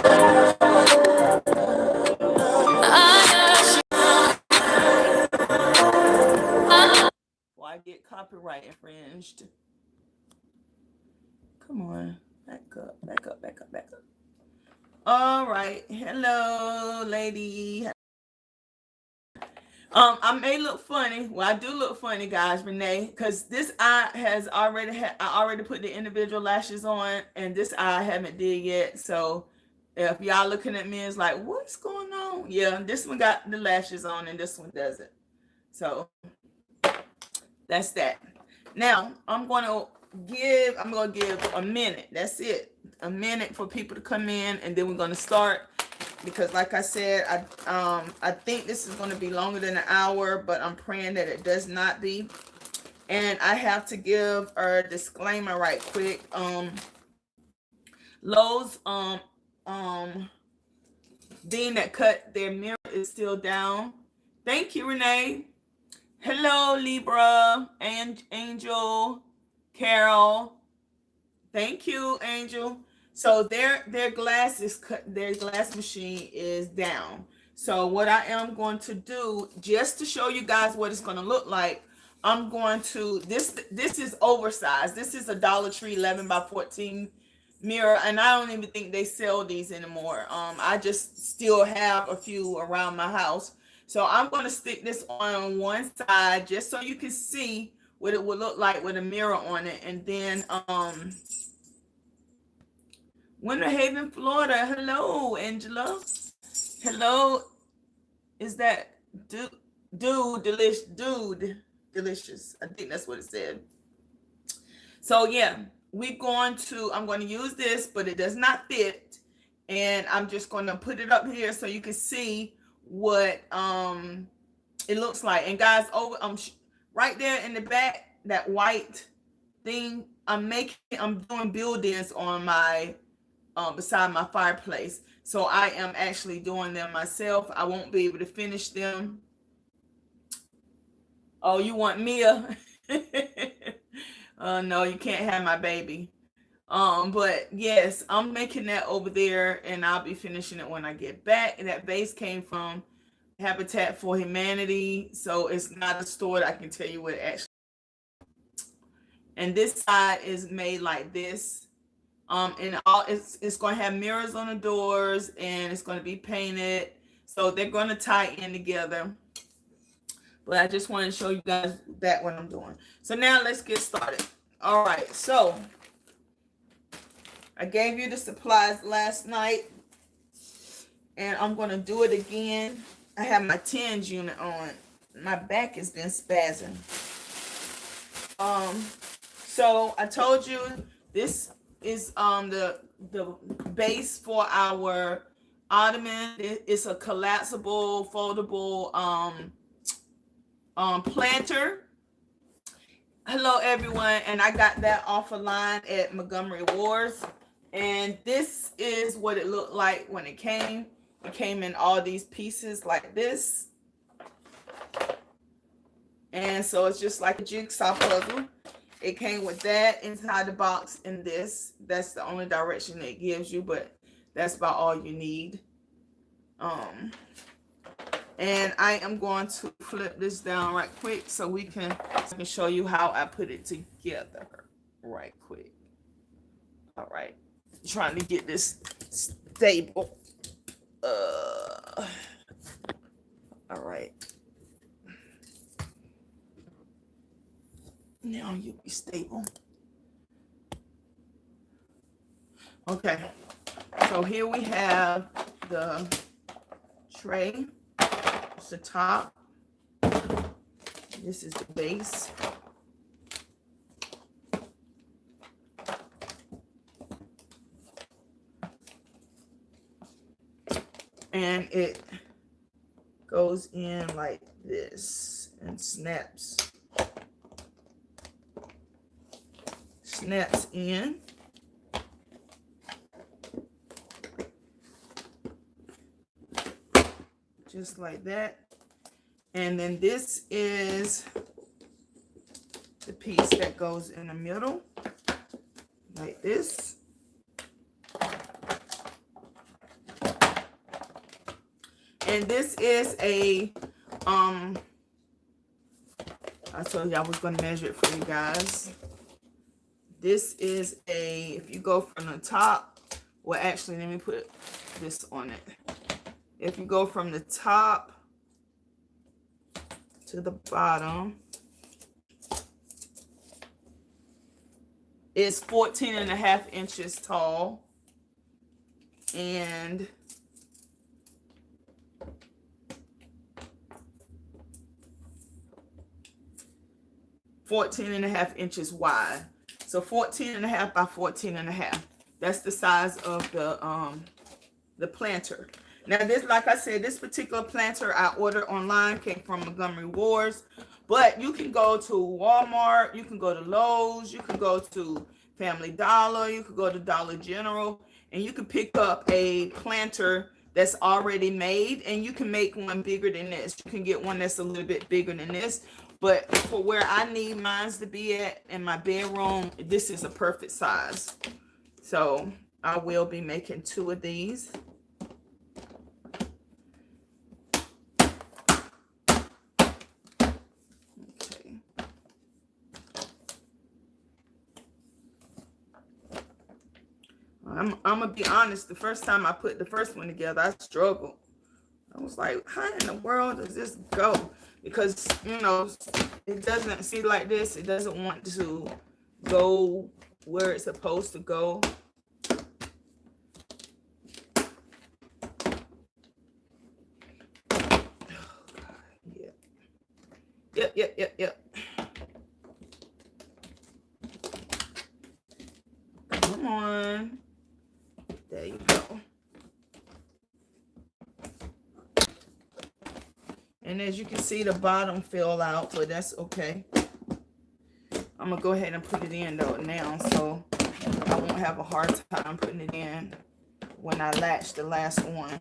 Before I get copyright infringed. Come on. Back up, back up, back up, back up. All right. Hello, lady. I may look funny. Well, I do look funny, guys, Renee, because this eye has already I already put the individual lashes on, and this eye I haven't did yet. So if y'all looking at me, it's like, what's going on? Yeah, this one got the lashes on, and this one doesn't. So that's that. Now I'm gonna give a minute. That's it. A minute for people to come in, and then we're gonna start. Because like I said, I think this is going to be longer than an hour, but I'm praying that it does not be. And I have to give a disclaimer right quick. Lowe's being that cut their mirror is still down. Thank you, Renee. Hello, Libra and Angel, Carol. Thank you, Angel. So their glass is cut. Their glass machine is down. So what I am going to do, just to show you guys what it's going to look like, I'm going to this is oversized. This is a Dollar Tree 11 by 14 mirror, and I don't even think they sell these anymore. I just still have a few around my house. So I'm going to stick this on one side just so you can see what it would look like with a mirror on it, and then Winter Haven, Florida. Hello, Angela. Hello. Is that dude delicious? I think that's what it said. So yeah, I'm going to use this, but it does not fit. And I'm just going to put it up here so you can see what it looks like. And guys, right there in the back, that white thing, I'm doing build-ins on my beside my fireplace. So I am actually doing them myself. I won't be able to finish them. Oh, you want Mia? No, you can't have my baby. But yes, I'm making that over there, and I'll be finishing it when I get back. And that base came from Habitat for Humanity, so it's not a store that I can tell you what it actually. And this side is made like this. And it's going to have mirrors on the doors, and it's going to be painted, so they're going to tie in together. But I just want to show you guys that what I'm doing. So now let's get started. All right, so I gave you the supplies last night, and I'm going to do it again. I have my tens unit on. My back has been spazzing. So I told you this is the base for our Ottoman. It's a collapsible, foldable planter. Hello everyone, and I got that off a line at Montgomery Wars, and this is what it looked like when it came. It came in all these pieces like this, and so it's just like a jigsaw puzzle. It came with that inside the box and this. That's the only direction it gives you, but that's about all you need. And I am going to flip this down right quick so I can show you how I put it together right quick. All right, trying to get this stable. All right. Now you'll be stable. Okay, so here we have the tray. It's the top. This is the base. And it goes in like this and snaps in. Just like that. And then this is the piece that goes in the middle, like this. And this is a, I told you I was going to measure it for you guys. This is a, if you go from the top, well, actually, let me put this on it. If you go from the top to the bottom, it's 14.5 inches tall. And (14.5 inches) wide. So 14.5 by 14.5. That's the size of the planter. Now this, like I said, this particular planter I ordered online, came from Montgomery Ward's, but you can go to Walmart, you can go to Lowe's, you can go to Family Dollar, you can go to Dollar General, and you can pick up a planter that's already made, and you can make one bigger than this. You can get one that's a little bit bigger than this, but for where I need mine to be at in my bedroom, this is a perfect size. So I will be making 2 of these. I'm gonna be honest, the first time I put the first one together, I struggled. I was like, how in the world does this go? Because, you know, it doesn't see like this. It doesn't want to go where it's supposed to go. Oh, God. Yep. Come on. There you go. And as you can see, the bottom fell out, but that's okay. I'm gonna go ahead and put it in though now, so I won't have a hard time putting it in when I latch the last one.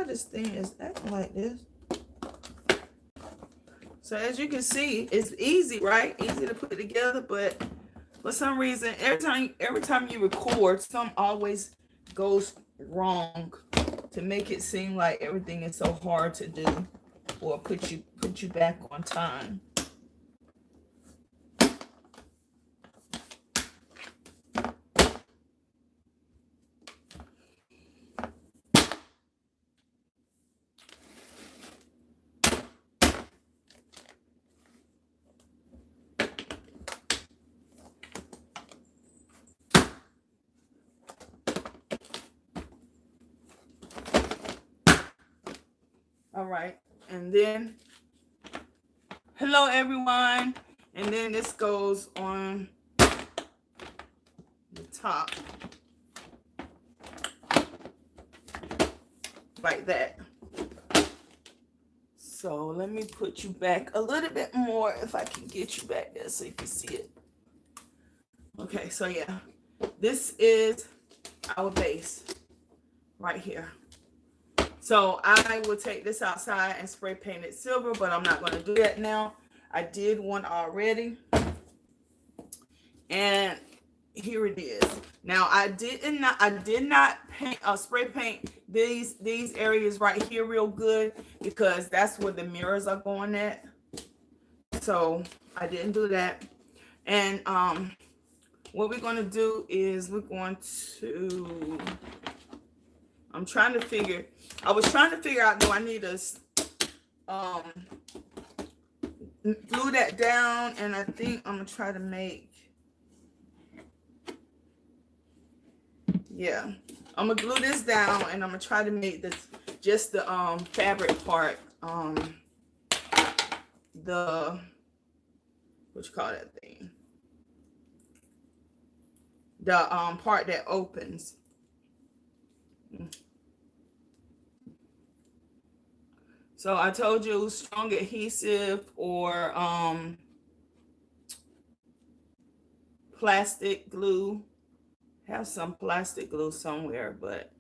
This thing is acting like this. So as you can see, it's easy, right? Easy to put it together, but for some reason, every time you record, something always goes wrong to make it seem like everything is so hard to do or put you back on time. All right, and then hello everyone, and then this goes on the top like that. So let me put you back a little bit more if I can get you back there so you can see it. Okay, so yeah, this is our base right here. So I will take this outside and spray paint it silver, but I'm not going to do that now. I did one already. And here it is. Now I did not paint spray paint these areas right here real good because that's where the mirrors are going at. So I didn't do that. And what we're going to do is we're going to, I was trying to figure out, do I need to glue that down? And I think I'm gonna try to make, yeah, I'm gonna glue this down and I'm gonna try to make this just the fabric part, the, what you call that thing, the part that opens. So I told you strong adhesive or plastic glue. Have some plastic glue somewhere, but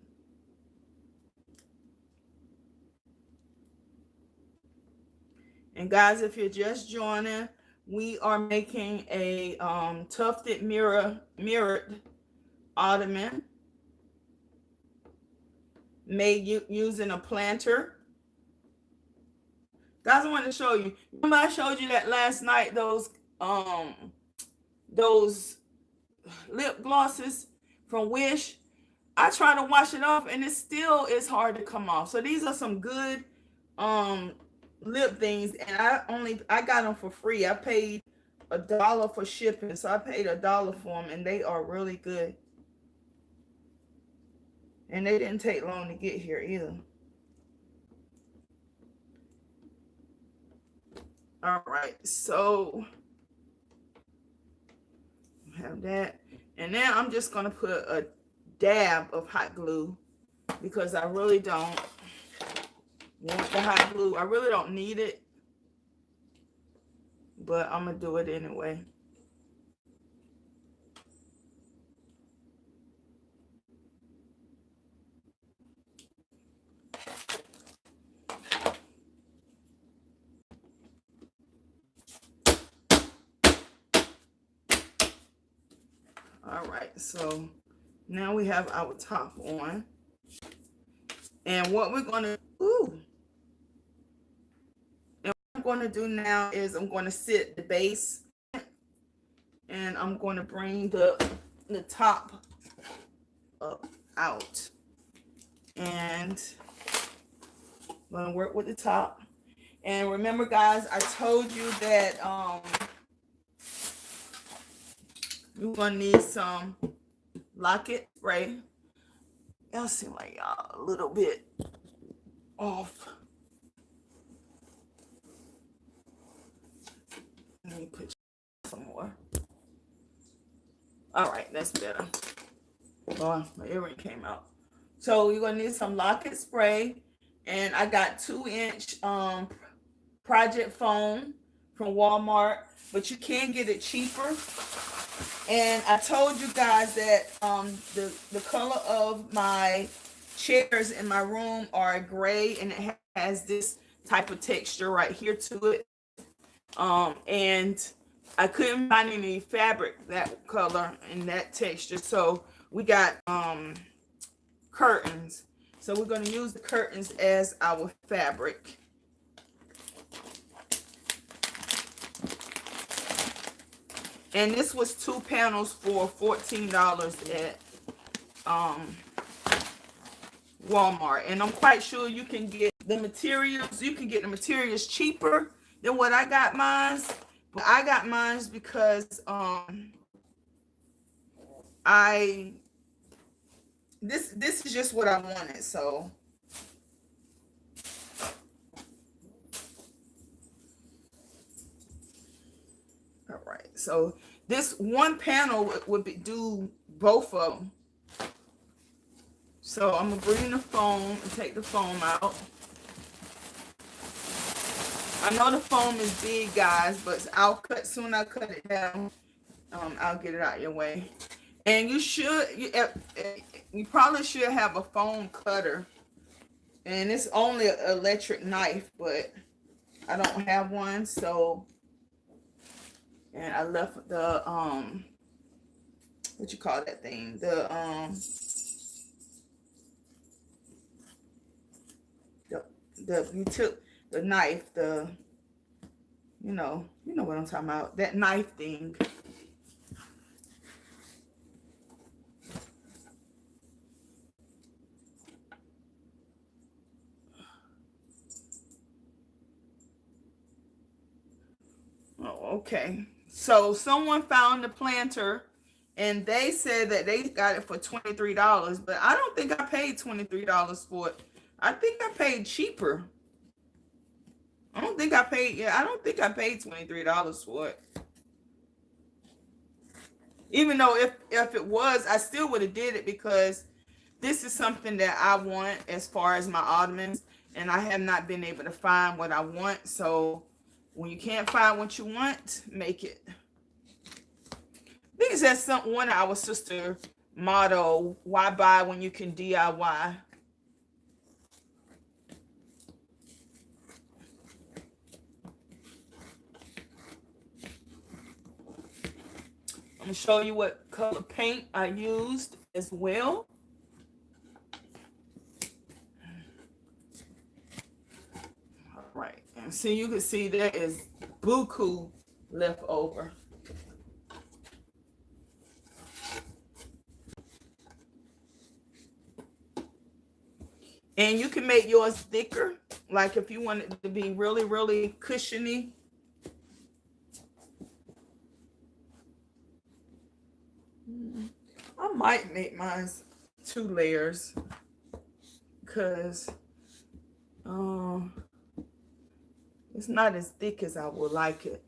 And guys, if you're just joining, we are making a tufted mirrored ottoman made using a planter. Guys, I want to show you. Remember I showed you that last night, those lip glosses from Wish. I try to wash it off and it still is hard to come off. So these are some good lip things, and I got them for free. I paid $1 for shipping, so I paid $1 for them, and they are really good. And they didn't take long to get here either. All right, so have that, and then I'm just gonna put a dab of hot glue because I really don't want the hot glue. I really don't need it, but I'm gonna do it anyway. All right, so now we have our top on, and what we're gonna do now is I'm going to sit the base, and I'm going to bring the top up out, and I'm going to work with the top. And remember, guys, I told you that you're going to need some locket spray. Y'all seem like y'all a little bit off. Let me put some more. All right, that's better. Oh, my earring came out. So you're gonna need some locket spray, and I got 2-inch project foam from Walmart, but you can get it cheaper. And I told you guys that the color of my chairs in my room are gray, and it has this type of texture right here to it. And I couldn't find any fabric that color and that texture, so we got curtains. So we're going to use the curtains as our fabric. And this was 2 panels for $14 at Walmart. And I'm quite sure you can get the materials. You can get the materials cheaper than what I got mine. But I got mine because this is just what I wanted. So all right. So this one panel would do both of them. So I'm gonna bring the foam and take the foam out. I know the foam is big, guys, but soon I cut it down, I'll get it out your way. And you probably should have a foam cutter. And it's only an electric knife, but I don't have one, so. And I left the what you call that thing? You took the knife, you know what I'm talking about, that knife thing. Oh, okay. So someone found the planter, and they said that they got it for $23, but I don't think I paid $23 for it. I think I paid cheaper. I don't think I paid $23 for it. Even though if it was, I still would have did it, because this is something that I want as far as my ottomans, and I have not been able to find what I want. So when you can't find what you want, make it. I think it says one of our sister motto, why buy when you can DIY? I'm going to show you what color paint I used as well. All right. And so you can see there is buku left over. And you can make yours thicker. Like if you want it to be really, really cushiony. I might make mine 2 layers because it's not as thick as I would like it.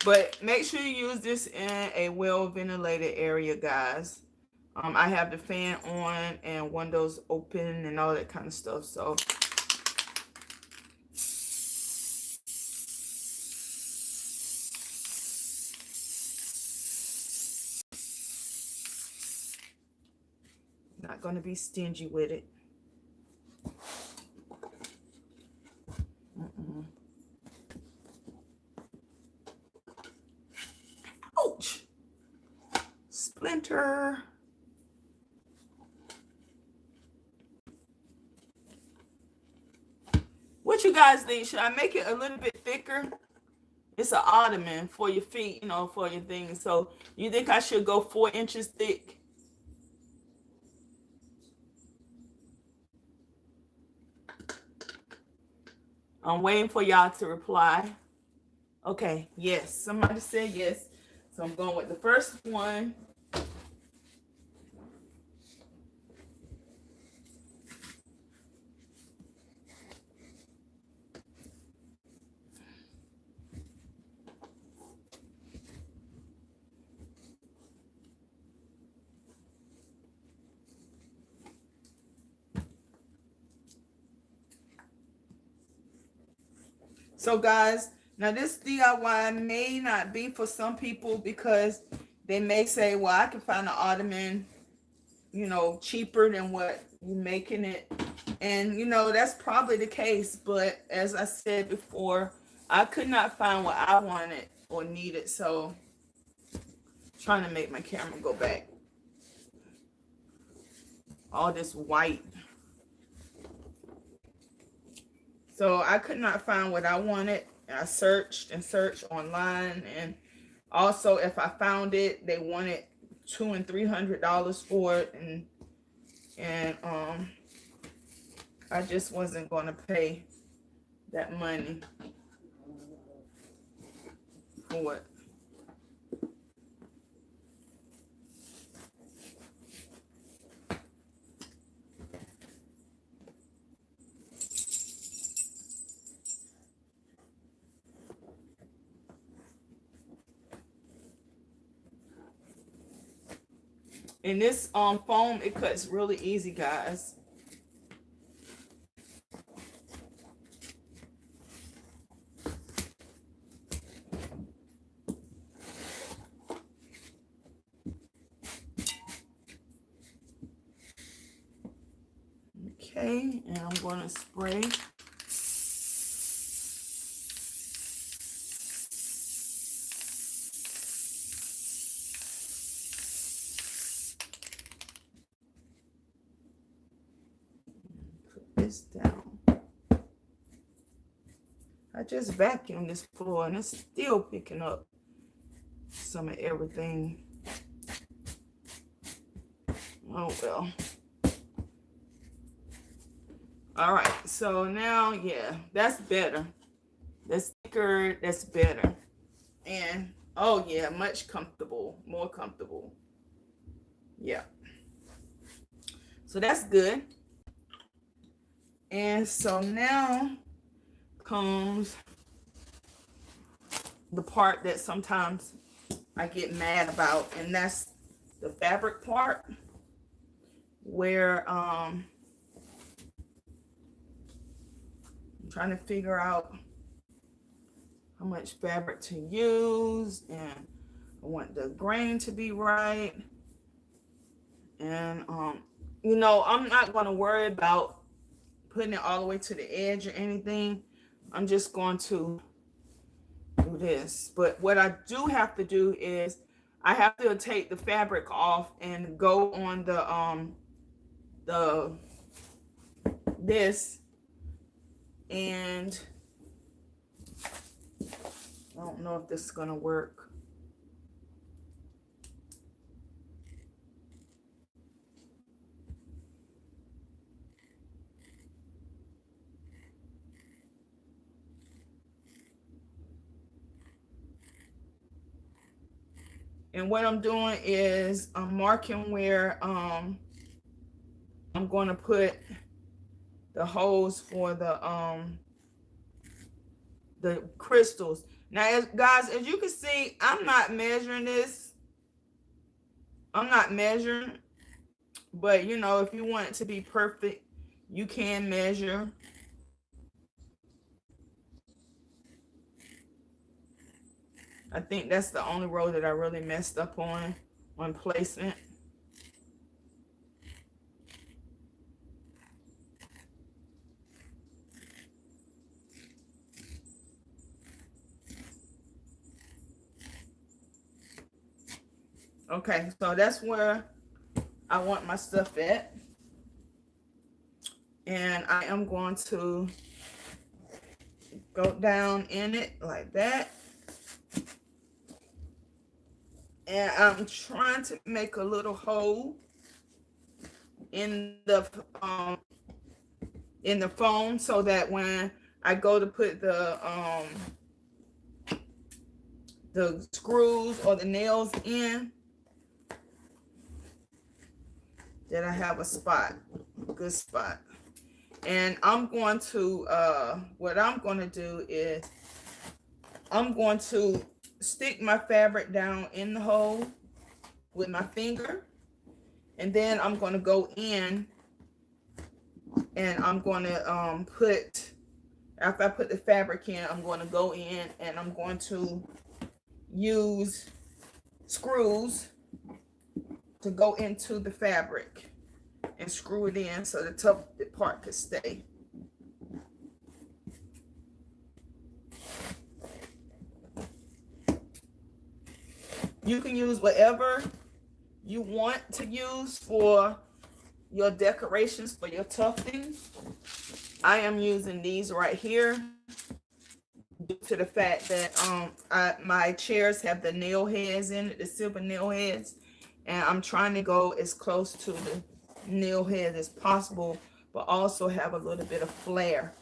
But make sure you use this in a well-ventilated area, guys. I have the fan on and windows open and all that kind of stuff. So not going to be stingy with it. Ouch! Splinter. What you guys think? Should I make it a little bit thicker? It's an Ottoman for your feet, you know, for your things. So you think I should go 4 inches thick? I'm waiting for y'all to reply. Okay, yes. Somebody said yes. So I'm going with the first one. So guys, now this DIY may not be for some people because they may say, well, I can find an Ottoman, you know, cheaper than what you're making it. And, you know, that's probably the case. But as I said before, I could not find what I wanted or needed. So I'm trying to make my camera go back. All this white. So I could not find what I wanted. I searched and searched online, and also if I found it, they wanted $200 and $300 for it, and I just wasn't going to pay that money for it. And this foam, it cuts really easy, guys. Okay, and I'm going to spray. This down. I just vacuumed this floor and it's still picking up some of everything. Oh well. All right, so now, yeah, that's better. That's thicker, that's better. And oh yeah, much comfortable, more comfortable. Yeah. So that's good. And so now comes the part that sometimes I get mad about, and that's the fabric part, where I'm trying to figure out how much fabric to use, and I want the grain to be right. And you know, I'm not going to worry about putting it all the way to the edge or anything. I'm just going to do this. But what I do have to do is I have to take the fabric off and go on the this, and I don't know if this is gonna work. And what I'm doing is I'm marking where I'm going to put the holes for the crystals. Now, guys, as you can see, I'm not measuring this. I'm not measuring, but you know, if you want it to be perfect, you can measure. I think that's the only row that I really messed up on placement. Okay, so that's where I want my stuff at. And I am going to go down in it like that. And I'm trying to make a little hole in the foam so that when I go to put the screws or the nails in, that I have a spot, a good spot. And I'm going to what I'm going to do is I'm going to stick my fabric down in the hole with my finger, and then I'm going to go in and I'm going to put, after I put the fabric in, I'm going to go in and I'm going to use screws to go into the fabric and screw it in so the tough part could stay. You can use whatever you want to use for your decorations for your tufting. I am using these right here due to the fact that my chairs have the nail heads in it, the silver nail heads, and I'm trying to go as close to the nail head as possible, but also have a little bit of flair.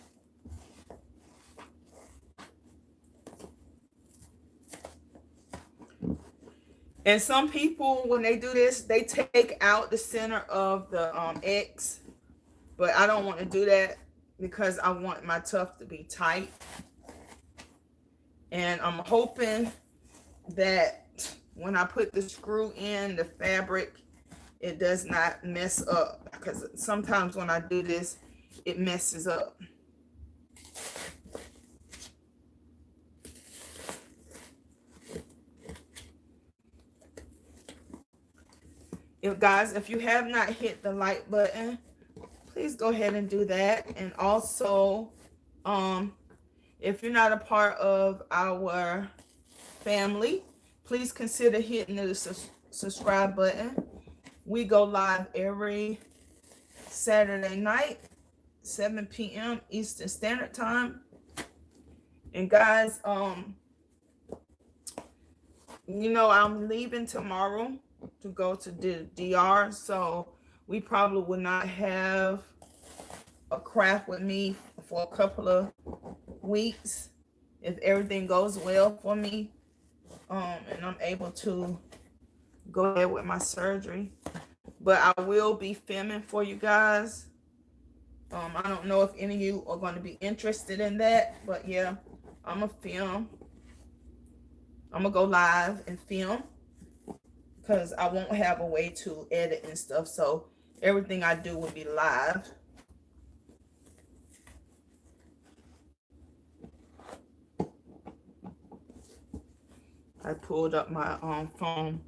And some people, when they do this, they take out the center of the X, but I don't want to do that because I want my tuft to be tight. And I'm hoping that when I put the screw in the fabric, it does not mess up, because sometimes when I do this, it messes up. If you have not hit the like button, please go ahead and do that. And also, if you're not a part of our family, please consider hitting the subscribe button. We go live every Saturday night, 7 p.m. Eastern Standard Time. And guys, you know, I'm leaving tomorrow to go to the DR, so we probably will not have a craft with me for a couple of weeks if everything goes well for me, and I'm able to go ahead with my surgery. But I will be filming for you guys. I don't know if any of you are going to be interested in that, but yeah, I'm gonna film. I'm gonna go live and film because I won't have a way to edit and stuff, so everything I do will be live. I pulled up my phone,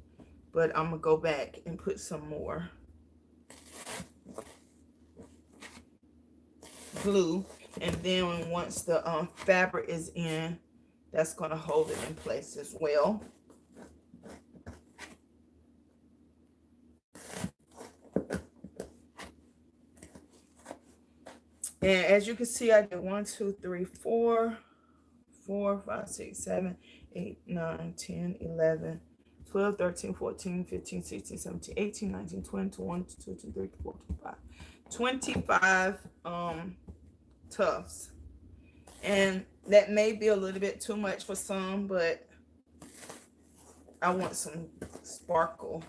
but I'm gonna go back and put some more glue, and then once the fabric is in, That's going to hold it in place as well. And as you can see, I did 1, 2, 3, 4, 4, 5, 6, 7, 8, 9, 10, 11, 12, 13, 14, 15, 16, 17, 18, 19, 20, 21, 22, 23, 24, 25 tufts. And that may be a little bit too much for some, but I want some sparkle.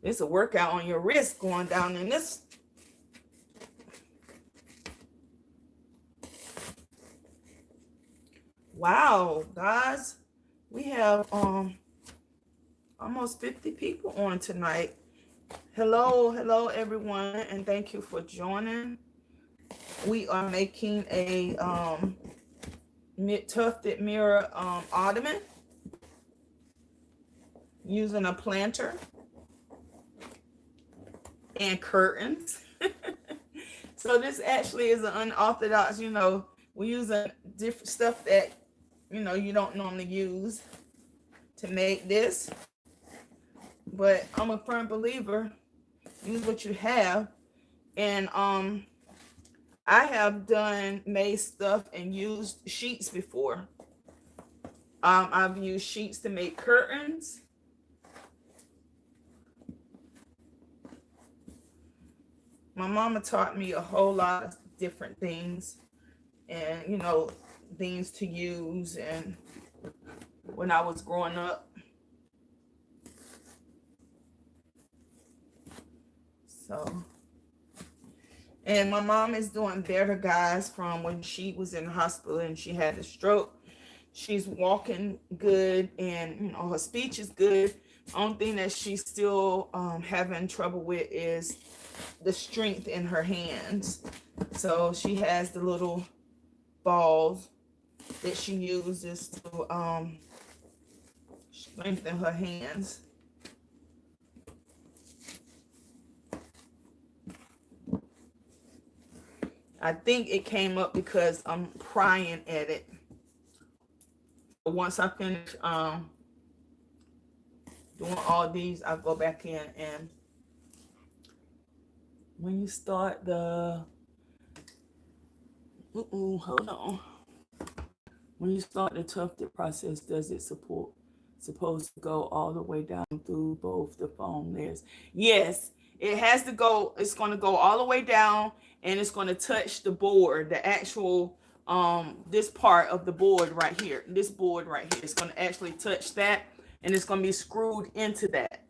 It's a workout on your wrist going down in this. Wow, guys, we have almost 50 people on tonight. Hello everyone, and thank you for joining. We are making a tufted mirror ottoman using a planter and curtains. So this actually is an unorthodox, we're using different stuff that you don't normally use to make this. But I'm a firm believer, use what you have. And I have made stuff and used sheets before. I've used sheets to make curtains. My mama taught me a whole lot of different things, and things to use, and when I was growing up. So, and my mom is doing better, guys, from when she was in the hospital and she had a stroke. She's walking good, and her speech is good. The only thing that she's still having trouble with is the strength in her hands. So she has the little balls that she uses to strengthen her hands. I think it came up because I'm prying at it. Once I finish doing all these, I'll go back in, and when you start the hold on. When you start the tufted process, does it supposed to go all the way down through both the foam layers? Yes, it has to go. It's going to go all the way down, and it's going to touch the board, the actual this part of the board right here. This board right here, it's going to actually touch that, and it's going to be screwed into that.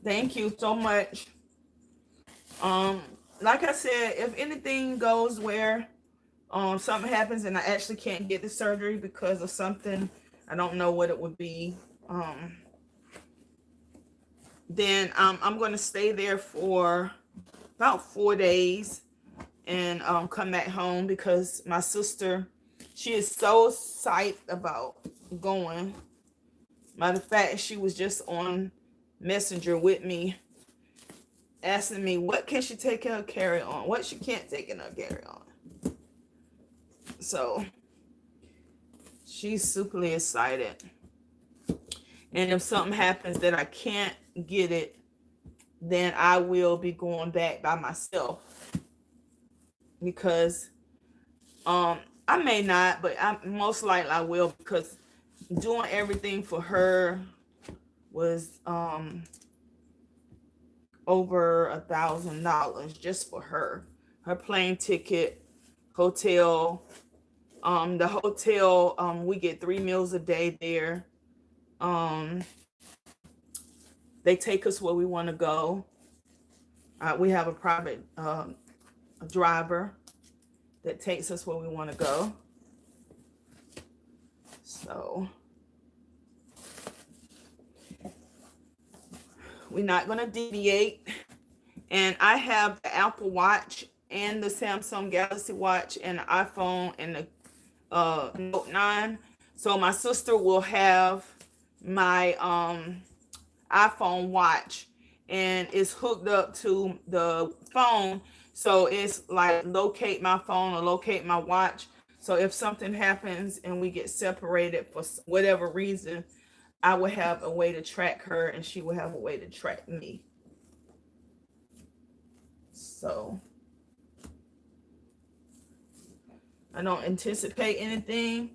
Thank you so much. Like I said, if anything goes where something happens and I actually can't get the surgery because of something, I don't know what it would be, then I'm going to stay there for about 4 days and come back home, because my sister, she is so psyched about going. Matter of fact, she was just on Messenger with me, asking me what can she take in her carry-on, what she can't take in her carry-on. So she's superly excited. And if something happens that I can't get it, then I will be going back by myself, because I may not, but I most likely I will, because doing everything for her was over $1,000 just for her plane ticket, hotel. The hotel, we get 3 meals a day there. They take us where we want to go. We have a private a driver that takes us where we want to go. So we're not going to deviate. And I have the Apple Watch, and the Samsung Galaxy Watch and the iPhone and the Note 9. So my sister will have my iPhone watch, and it's hooked up to the phone, so it's like locate my phone or locate my watch. So if something happens and we get separated for whatever reason, I will have a way to track her and she will have a way to track me. So I don't anticipate anything.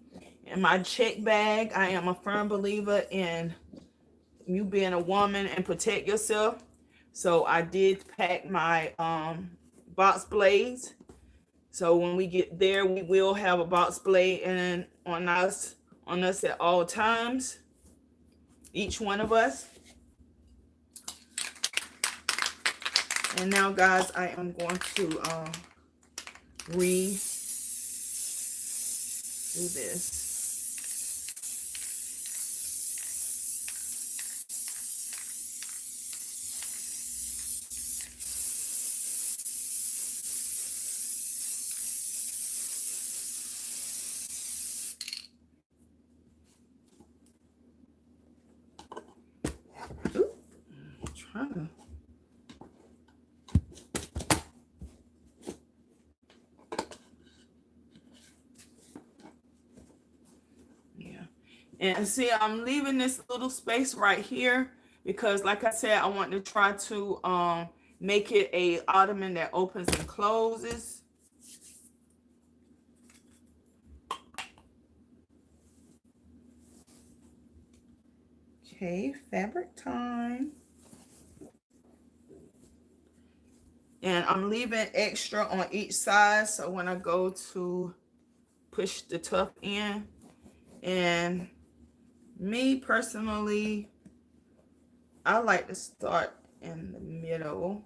In my check bag, I am a firm believer in you being a woman and protect yourself. So I did pack my box blades. So when we get there, we will have a box blade and on us at all times. Each one of us. And now, guys, I am going to redo this. Ooh, I'm trying to. And see, I'm leaving this little space right here because, like I said, I want to try to make it a ottoman that opens and closes. Okay, fabric time. And I'm leaving extra on each side, so when I go to push the tuft in, and me personally, I like to start in the middle.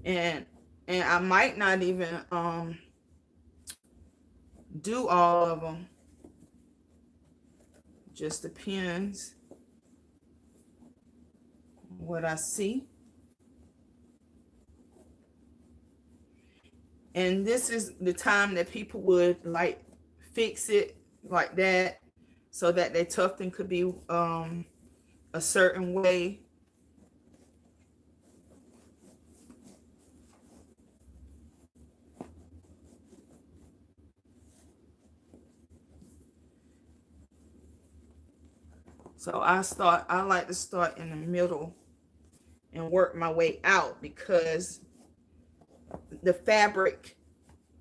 And I might not even do all of them. Just depends what I see. And this is the time that people would like fix it like that so that their tufting could be a certain way. So I like to start in the middle and work my way out, because the fabric,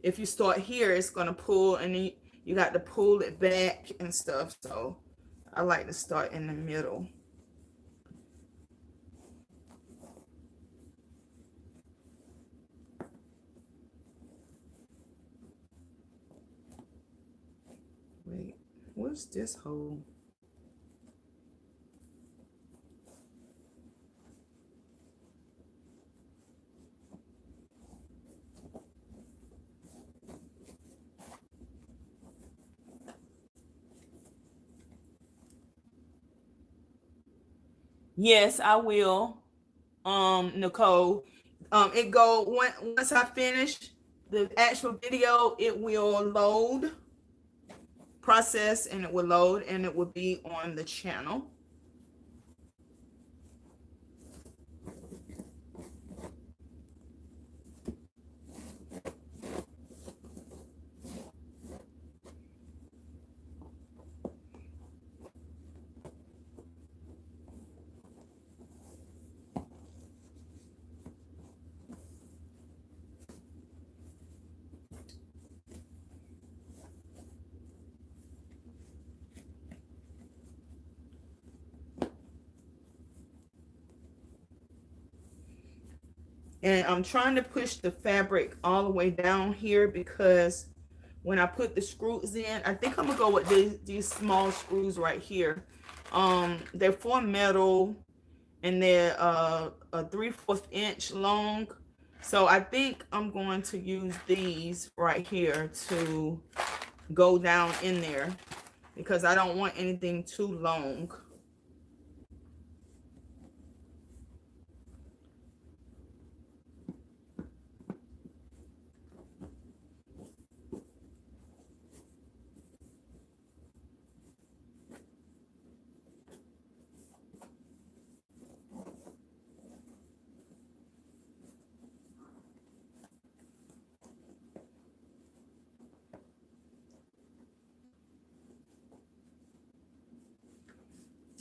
if you start here, it's going to pull, and then you got to pull it back and stuff. So I like to start in the middle. Wait, what's this hole? Yes, I will. Nicole. Once I finish the actual video, it will load, process, and it will load, and it will be on the channel. And I'm trying to push the fabric all the way down here, because when I put the screws in, I think I'm gonna go with these small screws right here. They're for metal, and they're a 3/4 inch long. So I think I'm going to use these right here to go down in there, because I don't want anything too long.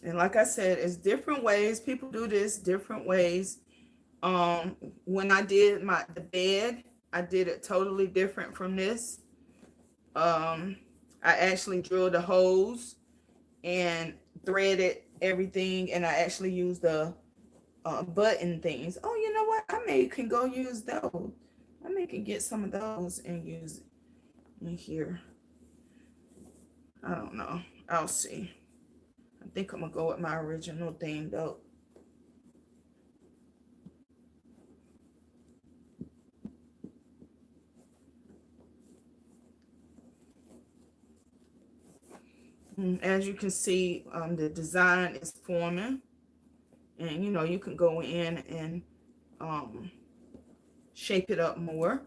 And like I said, it's different ways. People do this different ways. When I did the bed, I did it totally different from this. Um, I actually drilled a hose and threaded everything, and I actually used the button things. Oh, you know what? I may can go use those. I may can get some of those and use it in here. I don't know. I'll see. I think I'm gonna go with my original thing though. As you can see, the design is forming, and you know you can go in and um, shape it up more.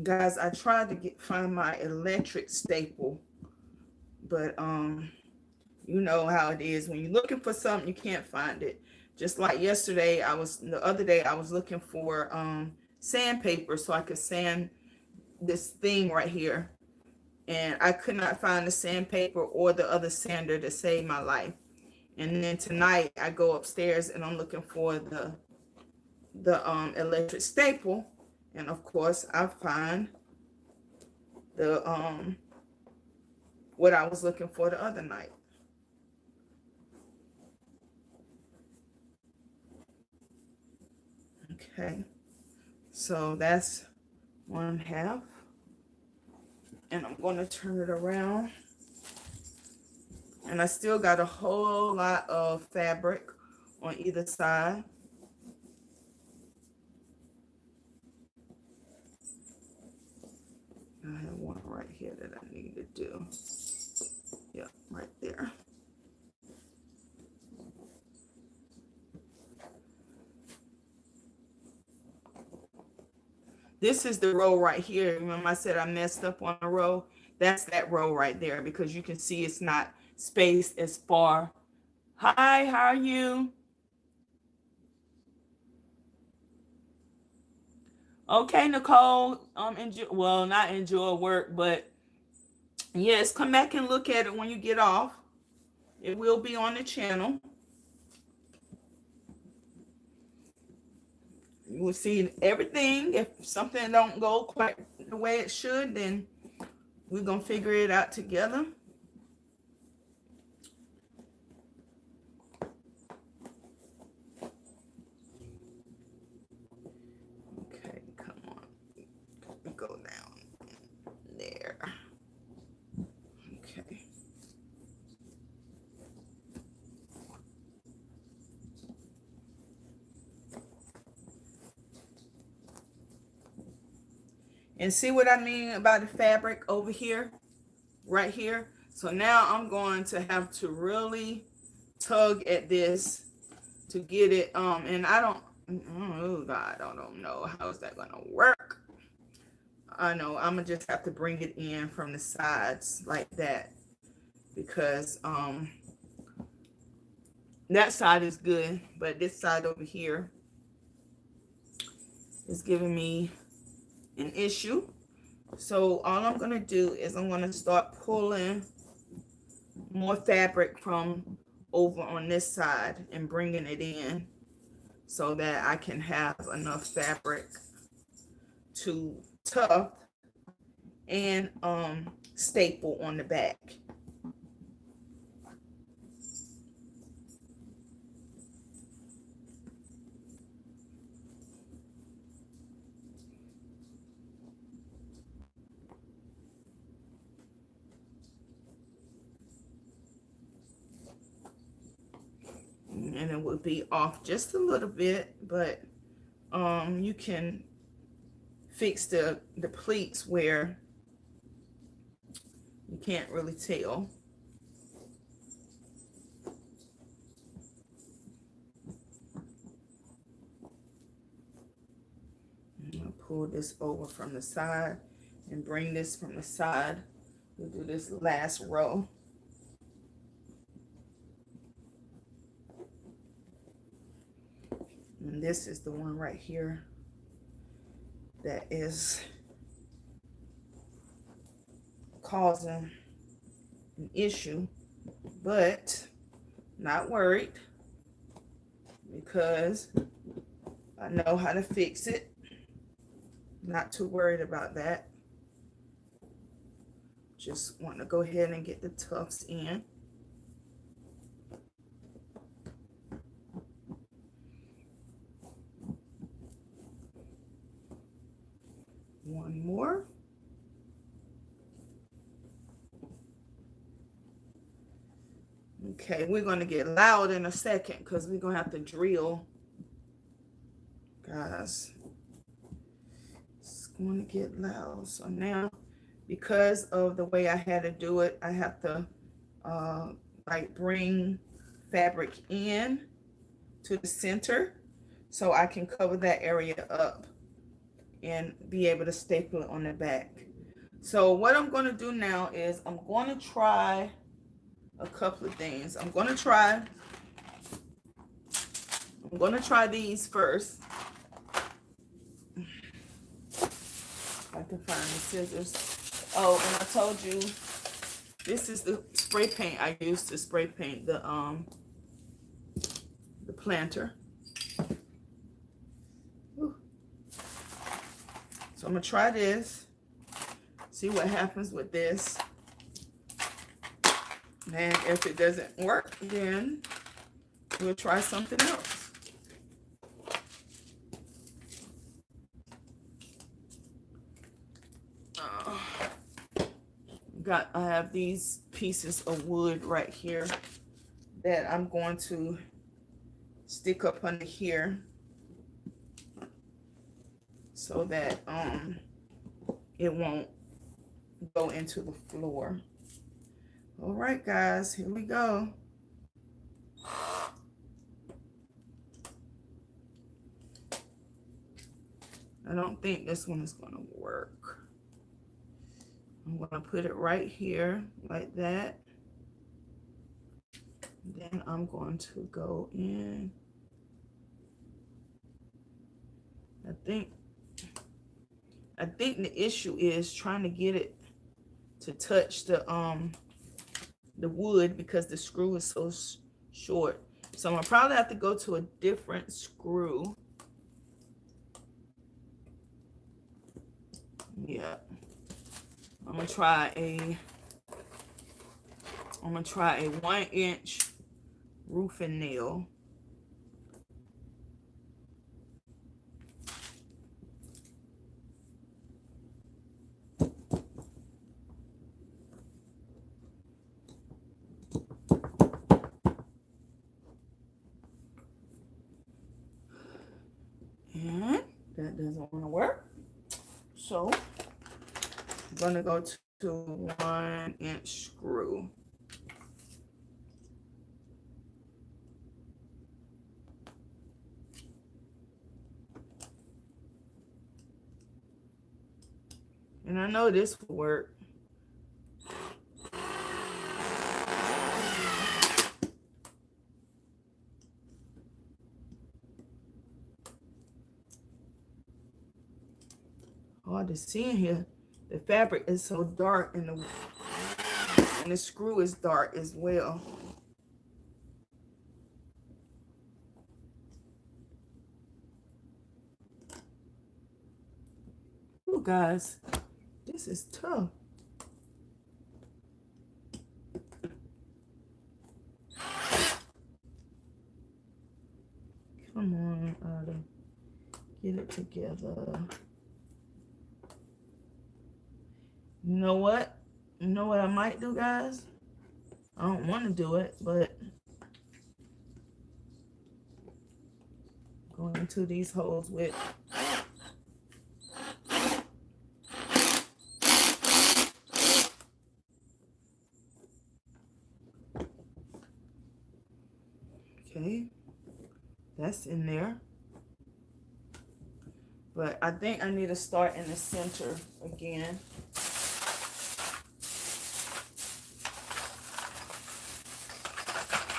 Guys, I tried to find my electric staple, but you know how it is when you're looking for something you can't find it. Just like the other day I was looking for sandpaper so I could sand this thing right here, and I could not find the sandpaper or the other sander to save my life. And then tonight I go upstairs and I'm looking for the electric staple, and of course I find the what I was looking for the other night. Okay, so that's 1/2, and I'm going to turn it around, and I still got a whole lot of fabric on either side. I have one right here that I need to do. Yeah, right there. This is the row right here. Remember I said I messed up on a row? That's that row right there, because you can see it's not spaced as far. Hi, how are you? Okay, Nicole. Well, not enjoy work, but yes, come back and look at it when you get off. It will be on the channel. You will see everything. If something don't go quite the way it should, then we're gonna figure it out together. Okay, come on. Let me go down there. Okay. And see what I mean about the fabric over here, right here? So now I'm going to have to really tug at this to get it. And I don't, oh God, I don't know how is that gonna work. I know I'm gonna just have to bring it in from the sides like that, because that side is good, but this side over here is giving me an issue. So all I'm gonna do is I'm gonna start pulling more fabric from over on this side and bringing it in so that I can have enough fabric to tuft and staple on the back. And it would be off just a little bit, but you can fix the pleats where you can't really tell. pull this over from the side and bring this from the side. We'll do this last row. And this is the one right here that is causing an issue, but not worried because I know how to fix it. Not too worried about that. Just want to go ahead and get the tufts in. One more. Okay, we're going to get loud in a second because we're going to have to drill. Guys, it's going to get loud. So now, because of the way I had to do it, I have to like bring fabric in to the center so I can cover that area up and be able to staple it on the back. So what I'm going to do now is I'm going to try a couple of things. I'm going to try these first. If I can find the scissors. Oh, and I told you this is the spray paint I used to spray paint the planter. Whew. So I'm gonna try this, see what happens with this, and if it doesn't work, then we'll try something else. I have these pieces of wood right here that I'm going to stick up under here so that it won't go into the floor. All right, guys, here we go. I don't think this one is going to work. I'm going to put it right here like that. Then I'm going to go in. I think the issue is trying to get it to touch the wood because the screw is so short. So I'm gonna probably have to go to a different screw. Yeah. I'm gonna try a 1-inch roofing nail. And that doesn't want to work. So I'm gonna go to 1-inch screw. And I know this will work. Hard to see in here. The fabric is so dark and the screw is dark as well. Oh, guys, this is tough. Come on, Otto. Get it together. You know what? You know what I might do, guys? I don't want to do it, but going into these holes with okay, that's in there. But I think I need to start in the center again.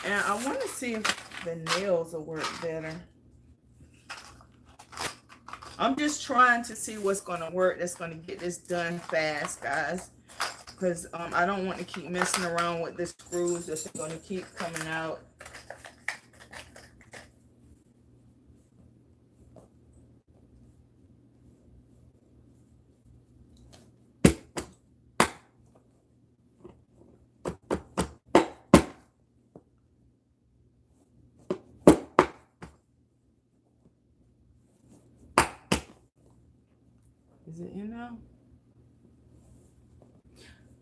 And I want to see if the nails will work better. I'm just trying to see what's going to work that's going to get this done fast, guys. Because I don't want to keep messing around with the screws that's going to keep coming out. Is it in now?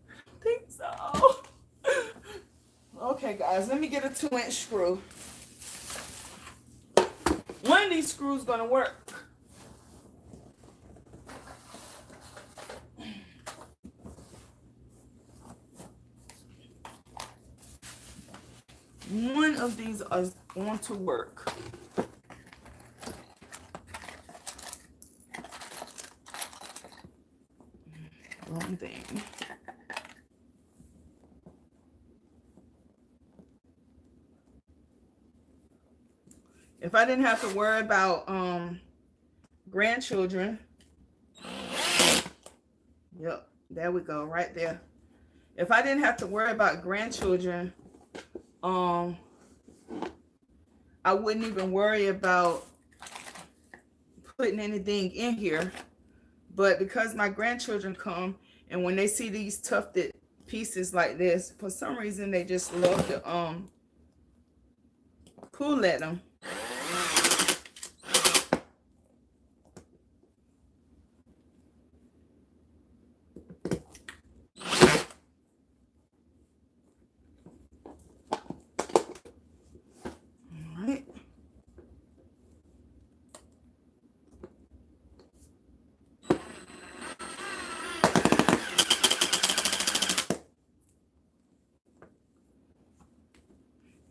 I don't think so. Okay, guys, let me get a 2-inch screw. One of these screws gonna work. One of these is going to work. Wrong thing. If I didn't have to worry about grandchildren. Yep, there we go, right there. If I didn't have to worry about grandchildren, I wouldn't even worry about putting anything in here. But because my grandchildren come, and when they see these tufted pieces like this, for some reason they just love to pull at them.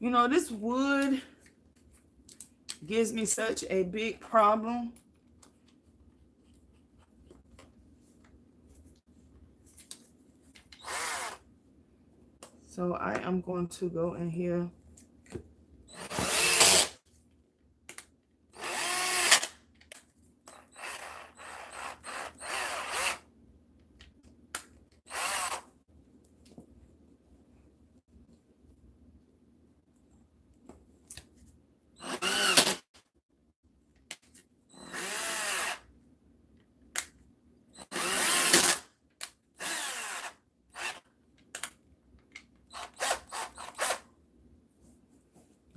You know, this wood gives me such a big problem. So I am going to go in here.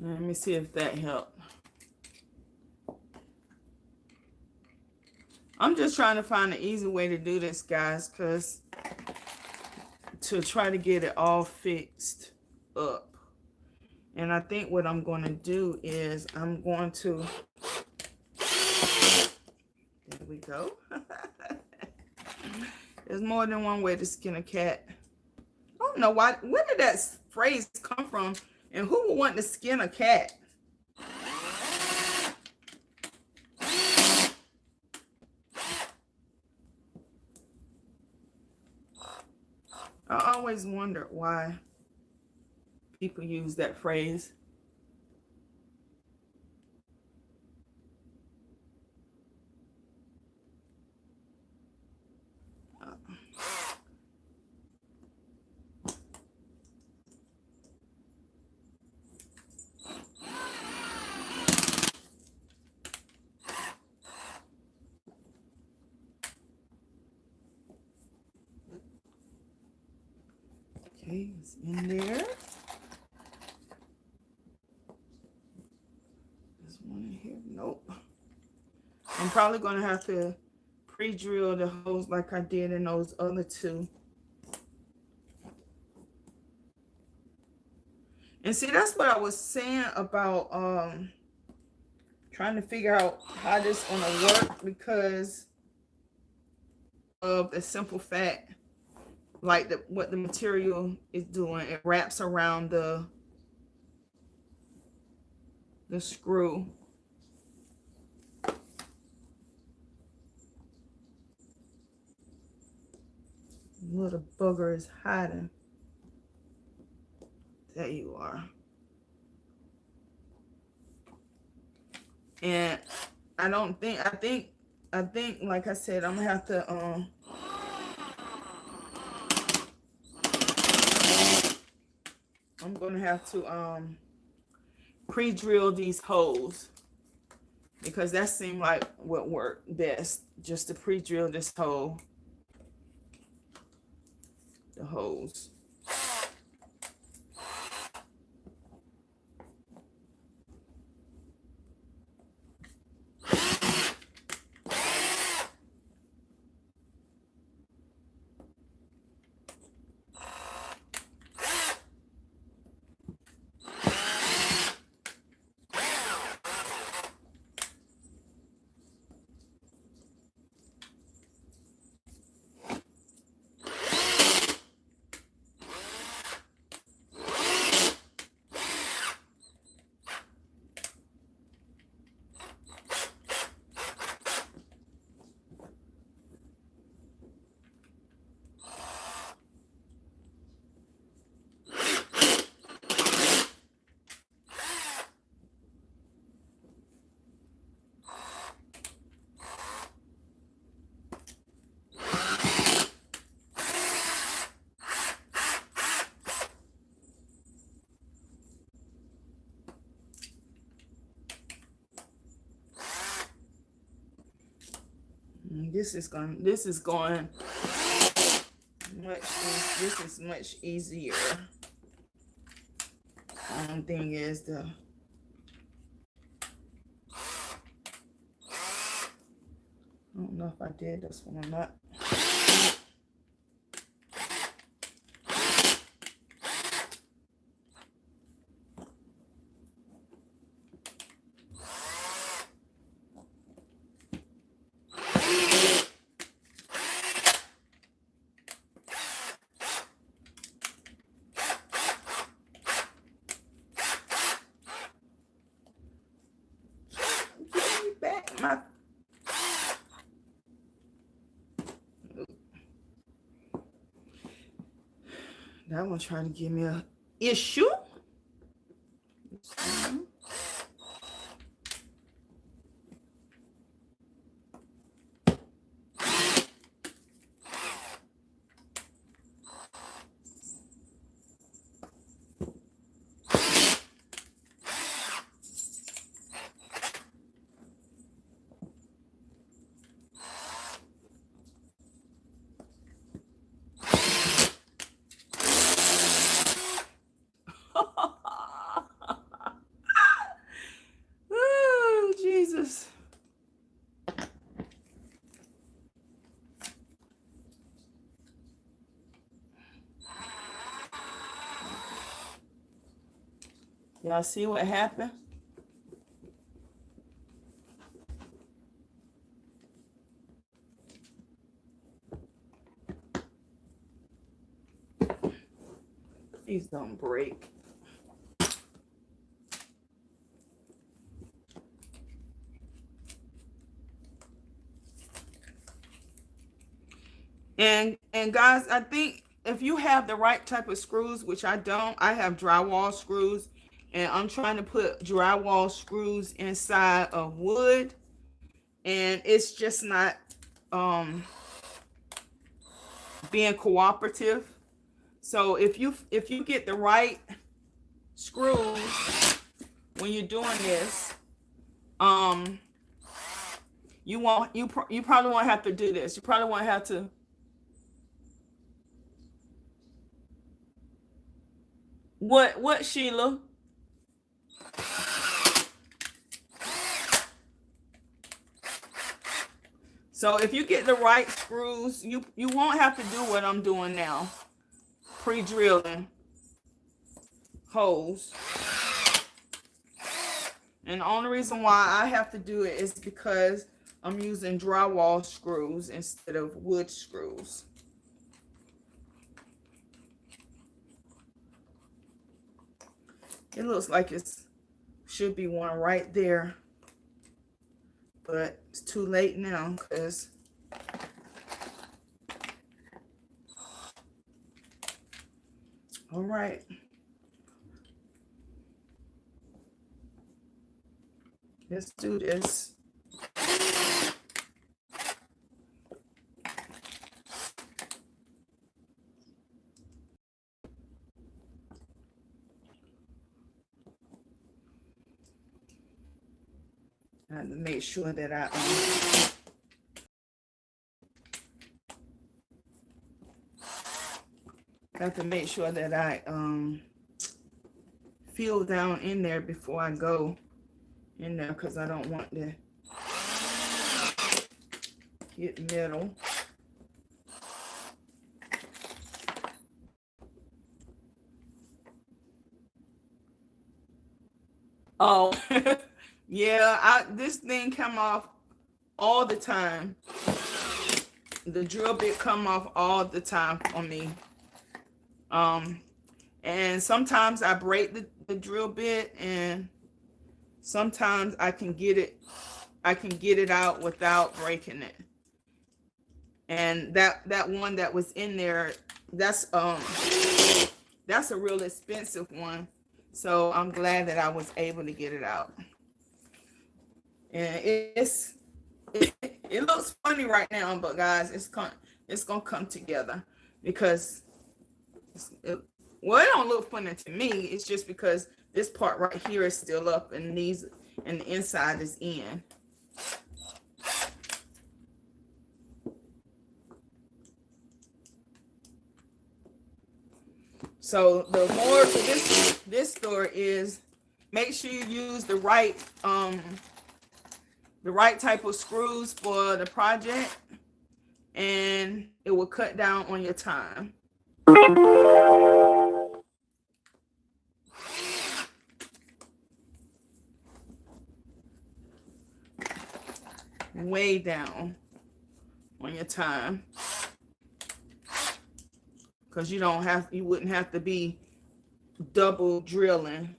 Let me see if that helped. I'm just trying to find an easy way to do this, guys, because to try to get it all fixed up. And I think what I'm going to do is I'm going to, there we go. There's more than one way to skin a cat. I don't know why, where did that phrase come from? And who would want to skin a cat? I always wondered why people use that phrase. Okay, it's in there. There's one in here. Nope. I'm probably going to have to pre-drill the holes like I did in those other two. And see, that's what I was saying about trying to figure out how this is going to work, because of the simple fact, like what the material is doing. It wraps around the screw. booger is hiding. There you are. And I think like I said, I'm gonna have to I'm gonna have to pre-drill these holes, because that seemed like what worked best, just to pre-drill this hole, the holes. This is going much, this is much easier. One thing is I don't know if I did this one or not. That one trying to give me a issue. Oh, Jesus. Y'all see what happened? These don't break. And guys, I think if you have the right type of screws, which I don't, I have drywall screws, and I'm trying to put drywall screws inside of wood, and it's just not being cooperative. So if you get the right screws when you're doing this, you probably won't have to do this. You probably won't have to. What, Sheila? So if you get the right screws, you won't have to do what I'm doing now, pre-drilling holes. And the only reason why I have to do it is because I'm using drywall screws instead of wood screws. It looks like it should be one right there, but it's too late now because All right. Let's do this. I have to make sure that I feel down in there before I go in there, because I don't want to get metal. Oh, yeah, this thing come off all the time. The drill bit come off all the time on me. And sometimes I break the drill bit, and sometimes I can get it out without breaking it. And that one that was in there, that's a real expensive one. So I'm glad that I was able to get it out. And it looks funny right now, but guys, it's gonna come together, because it don't look funny to me. It's just because this part right here is still up, and the inside is in. So the more to this store is, make sure you use the right type of screws for the project, and it will cut down on your time. Way down on your time, because you wouldn't have to be double drilling.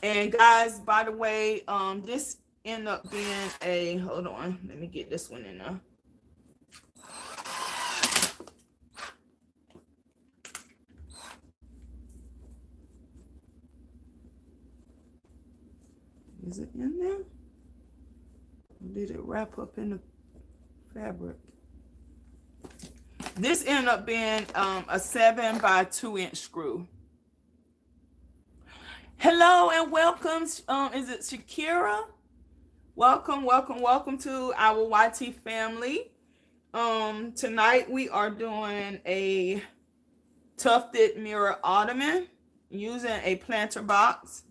And guys, by the way, this ended up being hold on, let me get this one in there. Is it in there? Or did it wrap up in the fabric? This ended up being a 7 by 2 inch screw. Hello and welcome. Is it Shakira? Welcome to our YT family. Tonight we are doing a tufted mirror ottoman using a planter box.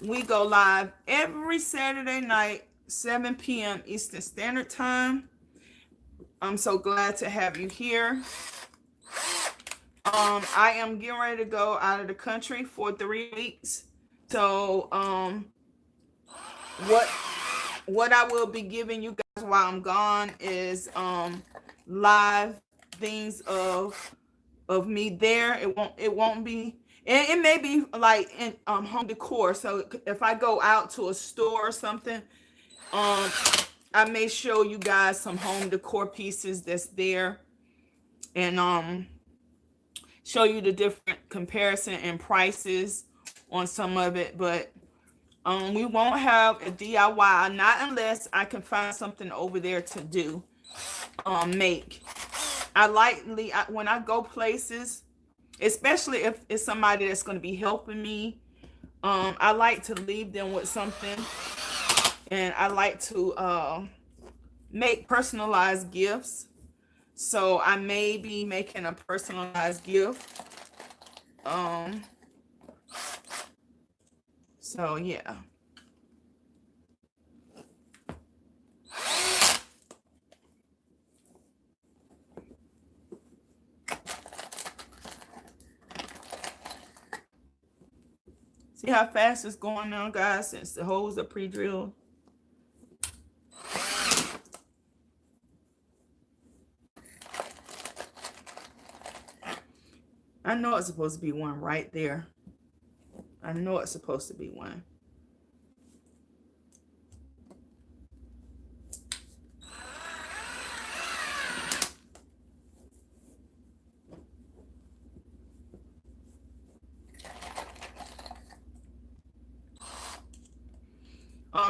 We go live every Saturday night, 7 p.m. Eastern Standard Time. I'm so glad to have you here. I am getting ready to go out of the country for 3 weeks. So what I will be giving you guys while I'm gone is live things of me there. It won't be, it may be like in home decor. So if I go out to a store or something, I may show you guys some home decor pieces that's there, and show you the different comparison and prices on some of it. But we won't have a DIY, not unless I can find something over there to do, make. When I go places, especially if it's somebody that's going to be helping me, I like to leave them with something. And I like to make personalized gifts. So I may be making a personalized gift. So yeah. See how fast it's going now, guys, since the holes are pre-drilled. I know it's supposed to be one right there. I know it's supposed to be one.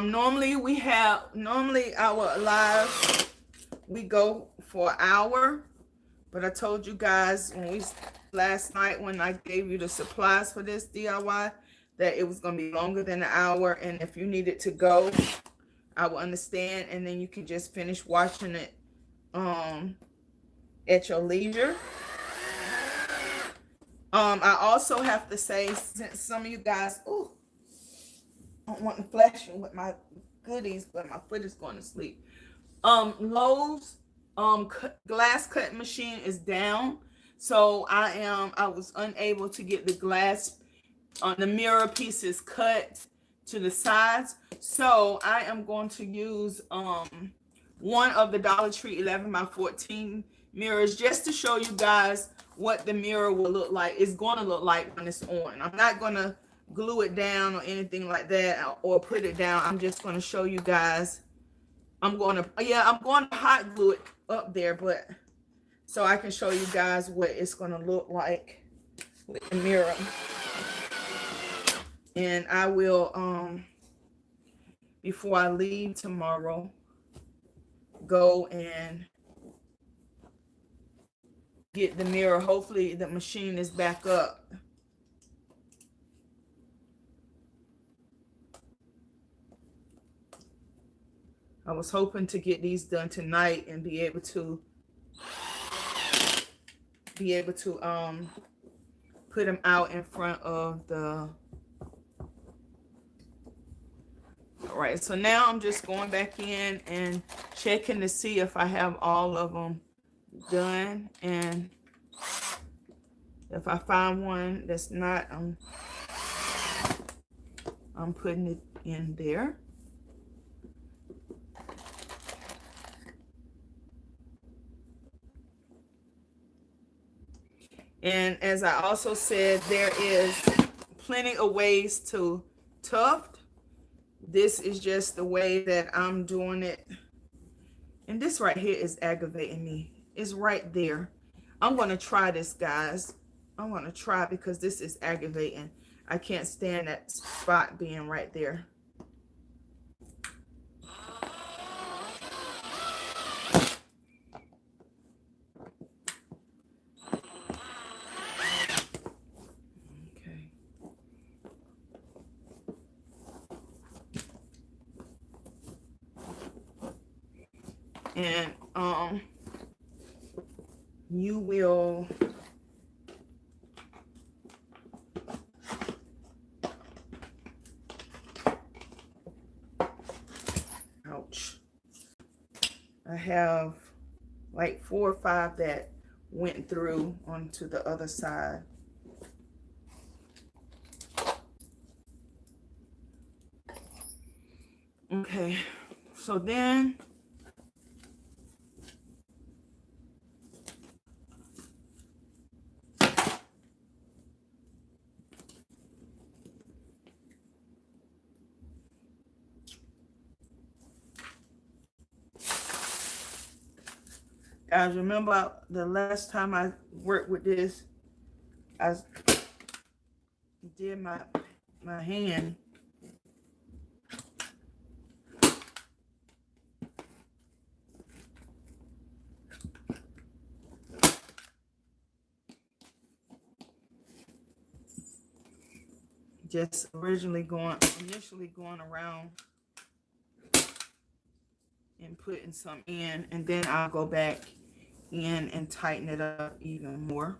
Normally our live, we go for an hour, but I told you guys last night when I gave you the supplies for this DIY that it was going to be longer than an hour, and if you needed to go, I will understand, and then you can just finish watching it at your leisure. I also have to say, since some of you guys, I don't want to flash you with my goodies, but my foot is going to sleep. Lowe's glass cutting machine is down, so I was unable to get the glass on the mirror pieces cut to the sides, so I am going to use one of the Dollar Tree 11 by 14 mirrors just to show you guys what the mirror will look like. It's going to look like when it's on. I'm not going to glue it down or anything like that or put it down. I'm just going to show you guys. I'm going to hot glue it up there, but so I can show you guys what it's going to look like with the mirror. And I will before I leave tomorrow, go and get the mirror. Hopefully the machine is back up. I was hoping to get these done tonight and be able to put them out in front of the. All right, so now I'm just going back in and checking to see if I have all of them done, and if I find one that's not, I'm putting it in there. And as I also said, there is plenty of ways to tuft. This is just the way that I'm doing it. And this right here is aggravating me. It's right there. I'm going to try this, guys. I'm going to try because this is aggravating. I can't stand that spot being right there. And you will ouch, I have like 4 or 5 that went through onto the other side. Okay, so then guys, remember the last time I worked with this, I did my hand. Just initially going around and putting some in, and then I'll go back in and tighten it up even more.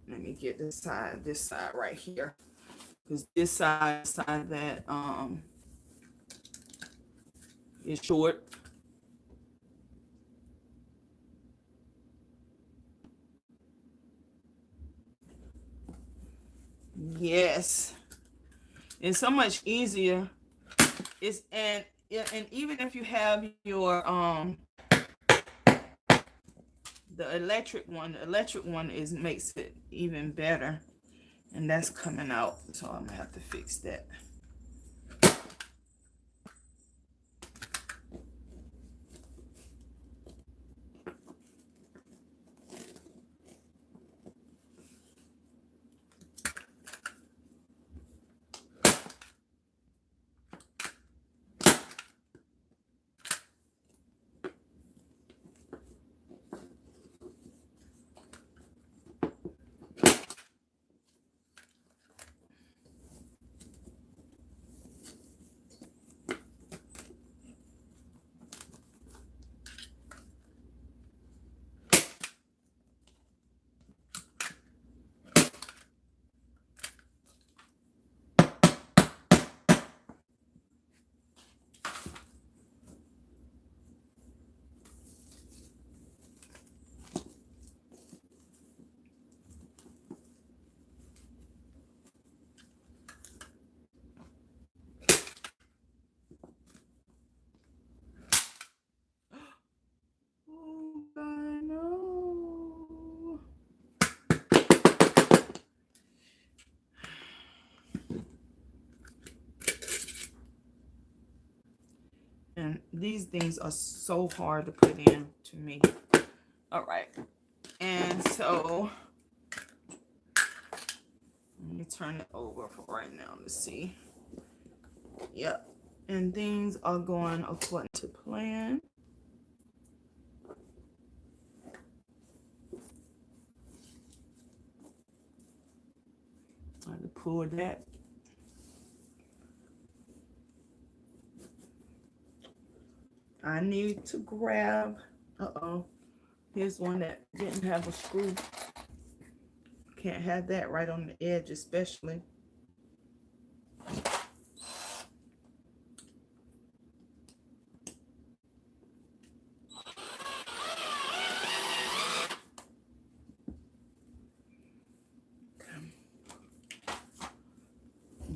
Let me get this side right here, because this side that is short. Yes, it's so much easier. And even if you have your the electric one makes it even better, and that's coming out, so I'm gonna have to fix that. And these things are so hard to put in to me. All right. And so let me turn it over for right now to see. Yep. And things are going according to plan. I have to pull that. I need to grab, here's one that didn't have a screw. Can't have that right on the edge, especially.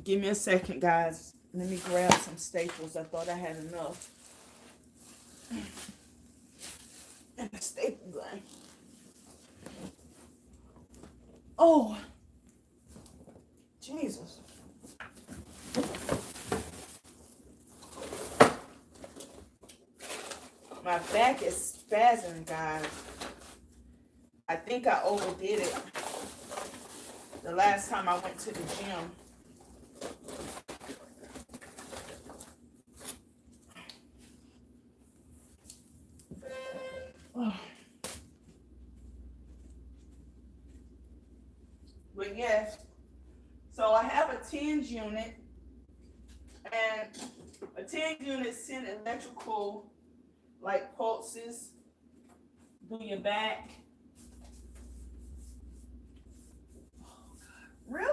Give me a second, guys. Let me grab some staples. I thought I had enough. And a staple gun. Oh, Jesus. My back is spazzing, guys. I think I overdid it the last time I went to the gym. Oh. But yes, so I have a TENS unit, and a TENS unit send electrical, like pulses through your back. Oh, God. Really?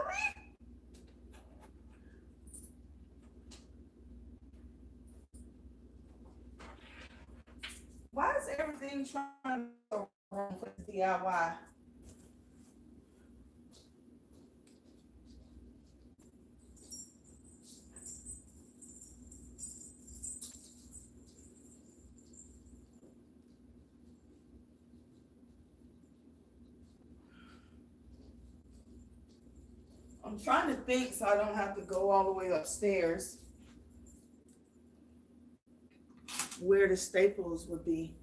Why is everything trying to go wrong for DIY? I'm trying to think so I don't have to go all the way upstairs where the staples would be.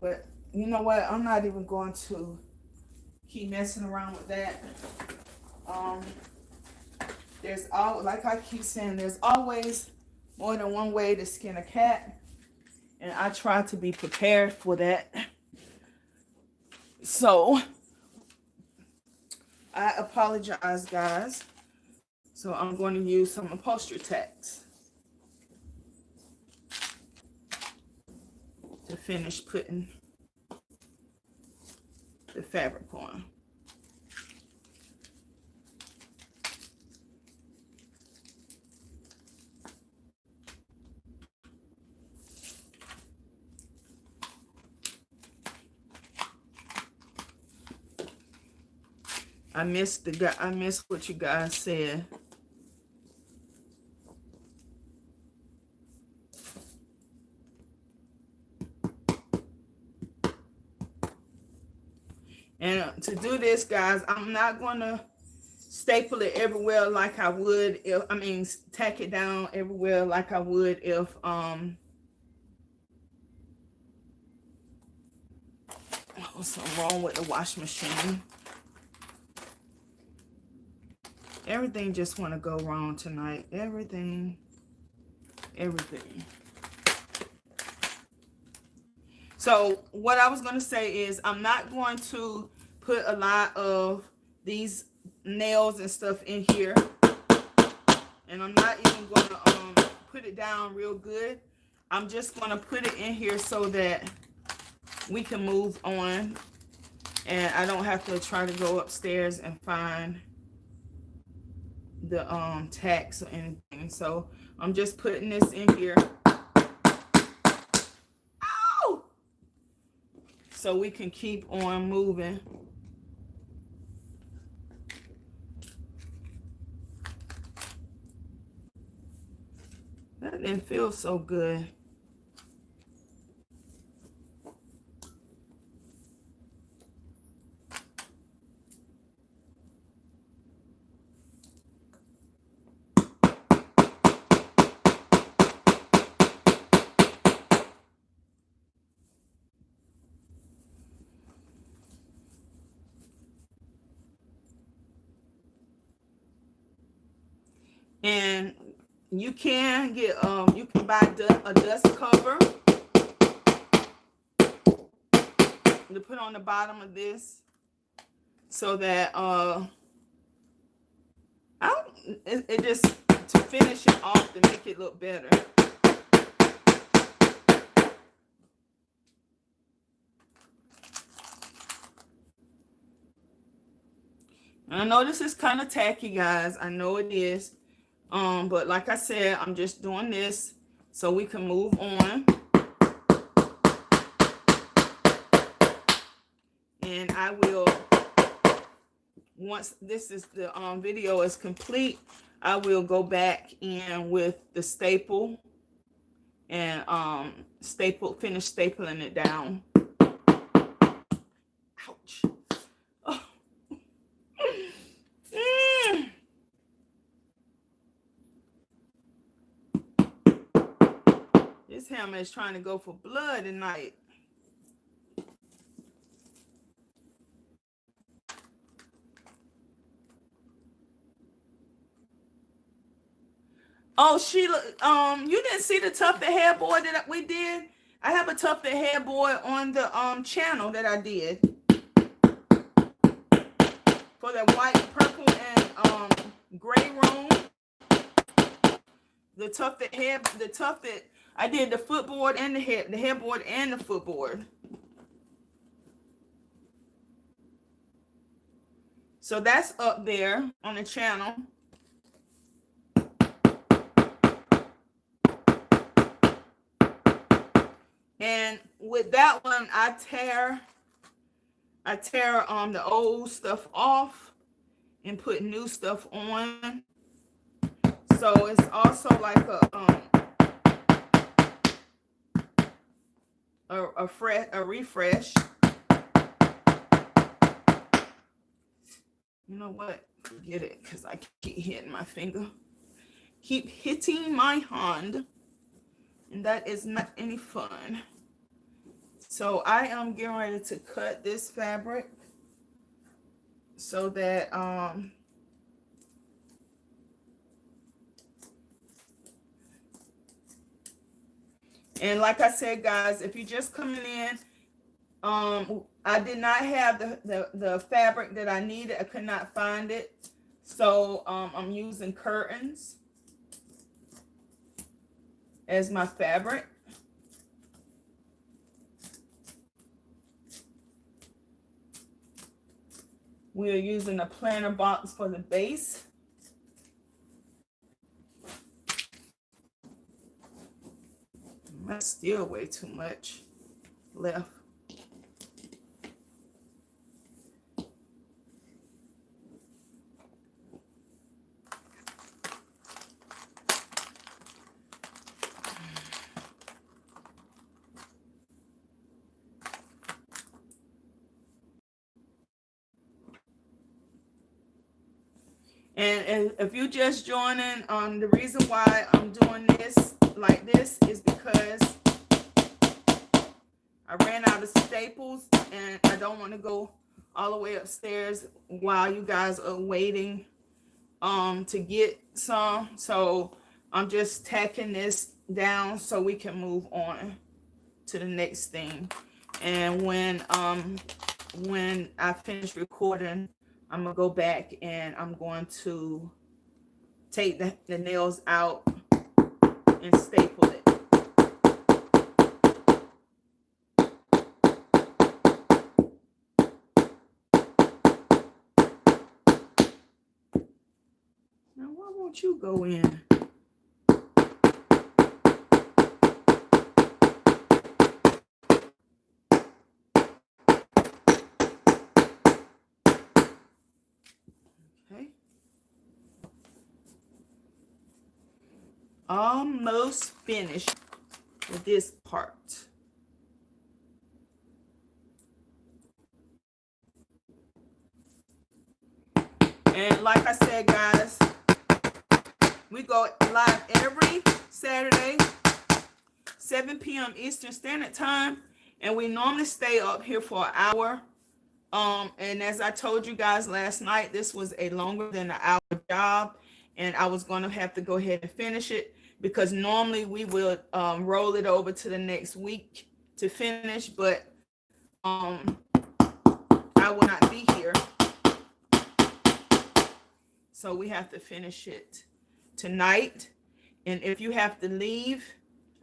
But you know what? I'm not even going to keep messing around with that. There's all, like I keep saying, there's always more than one way to skin a cat, and I try to be prepared for that. So I apologize, guys. So I'm going to use some upholstery tacks to finish putting the fabric on. I missed what you guys said. And to do this, guys, I'm not going to staple it everywhere like I would if, tack it down everywhere like I would if, what's wrong with the washing machine? Everything just want to go wrong tonight. Everything. So what I was going to say is I'm not going to put a lot of these nails and stuff in here. And I'm not even going to put it down real good. I'm just going to put it in here so that we can move on. And I don't have to try to go upstairs and find the tacks or anything. So I'm just putting this in here. Ow! So we can keep on moving. That didn't feel so good. And you can get you can buy a dust cover to put on the bottom of this, so that it just to finish it off to make it look better. And I know this is kind of tacky, guys. I know it is. But like I said, I'm just doing this so we can move on. And I will, once this is the video is complete, I will go back in with the staple and finish stapling it down. Ouch. Oh. This hammer is trying to go for blood tonight. Oh, Sheila, you didn't see the Tuffed headboard that we did? I have a Tuffed headboard on the channel that I did for the white, purple, and gray room. The Tuffed I did the footboard and the headboard and the footboard. So that's up there on the channel. And with that one, I tear the old stuff off and put new stuff on. So it's also like a refresh. You know what? Forget it, because I keep hitting my finger. Keep hitting my hand. And that is not any fun. So I am getting ready to cut this fabric so that and like I said, guys, if you're just coming in, I did not have the fabric that I needed. I could not find it. So I'm using curtains as my fabric. We are using a planter box for the base. That's still way too much left. And if you're just joining, the reason why I'm doing this like this is because I ran out of staples and I don't want to go all the way upstairs while you guys are waiting to get some. So I'm just tacking this down so we can move on to the next thing. And when I finish recording, I'm gonna go back and I'm going to take the nails out and staple it. Now, why won't you go in? Okay. Almost finished with this part. And like I said, guys, we go live every Saturday, 7 p.m. Eastern Standard Time. And we normally stay up here for an hour. And as I told you guys last night, this was a longer than an hour job. and I was going to have to go ahead and finish it because normally we would roll it over to the next week to finish, but I will not be here, so we have to finish it tonight. And if you have to leave,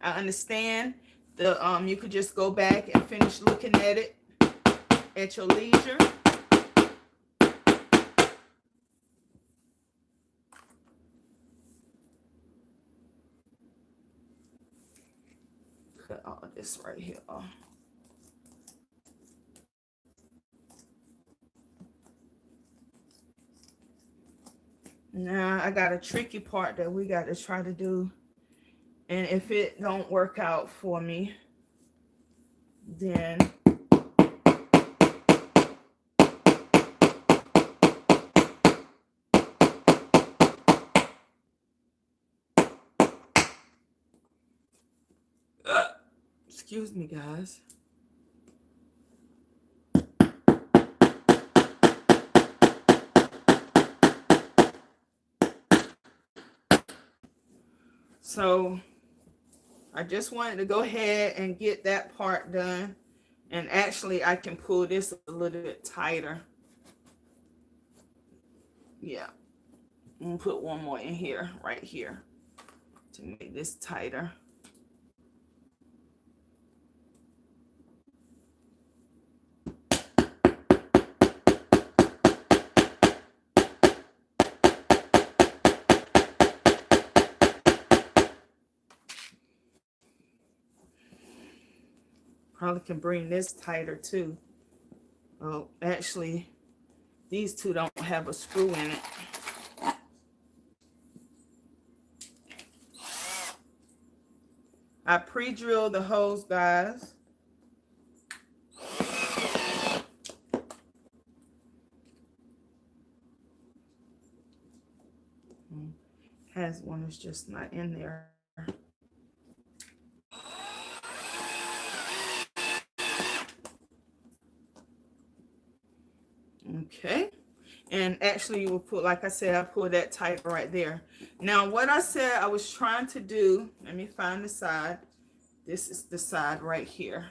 I understand. You could just go back and finish looking at it at your leisure. Cut all this right here off. Now I got a tricky part that we got to try to do, and if it don't work out for me, then excuse me, guys. So I just wanted to go ahead and get that part done. And actually, I can pull this a little bit tighter. Yeah. I'm going to put one more in here, right here, to make this tighter. Probably can bring this tighter too. Oh, actually, these two don't have a screw in it. I pre-drilled the holes, guys. Has one that's just not in there. Okay. And actually you will put, like I said, I pulled that tight right there. Now what I said I was trying to do, let me find the side. This is the side right here.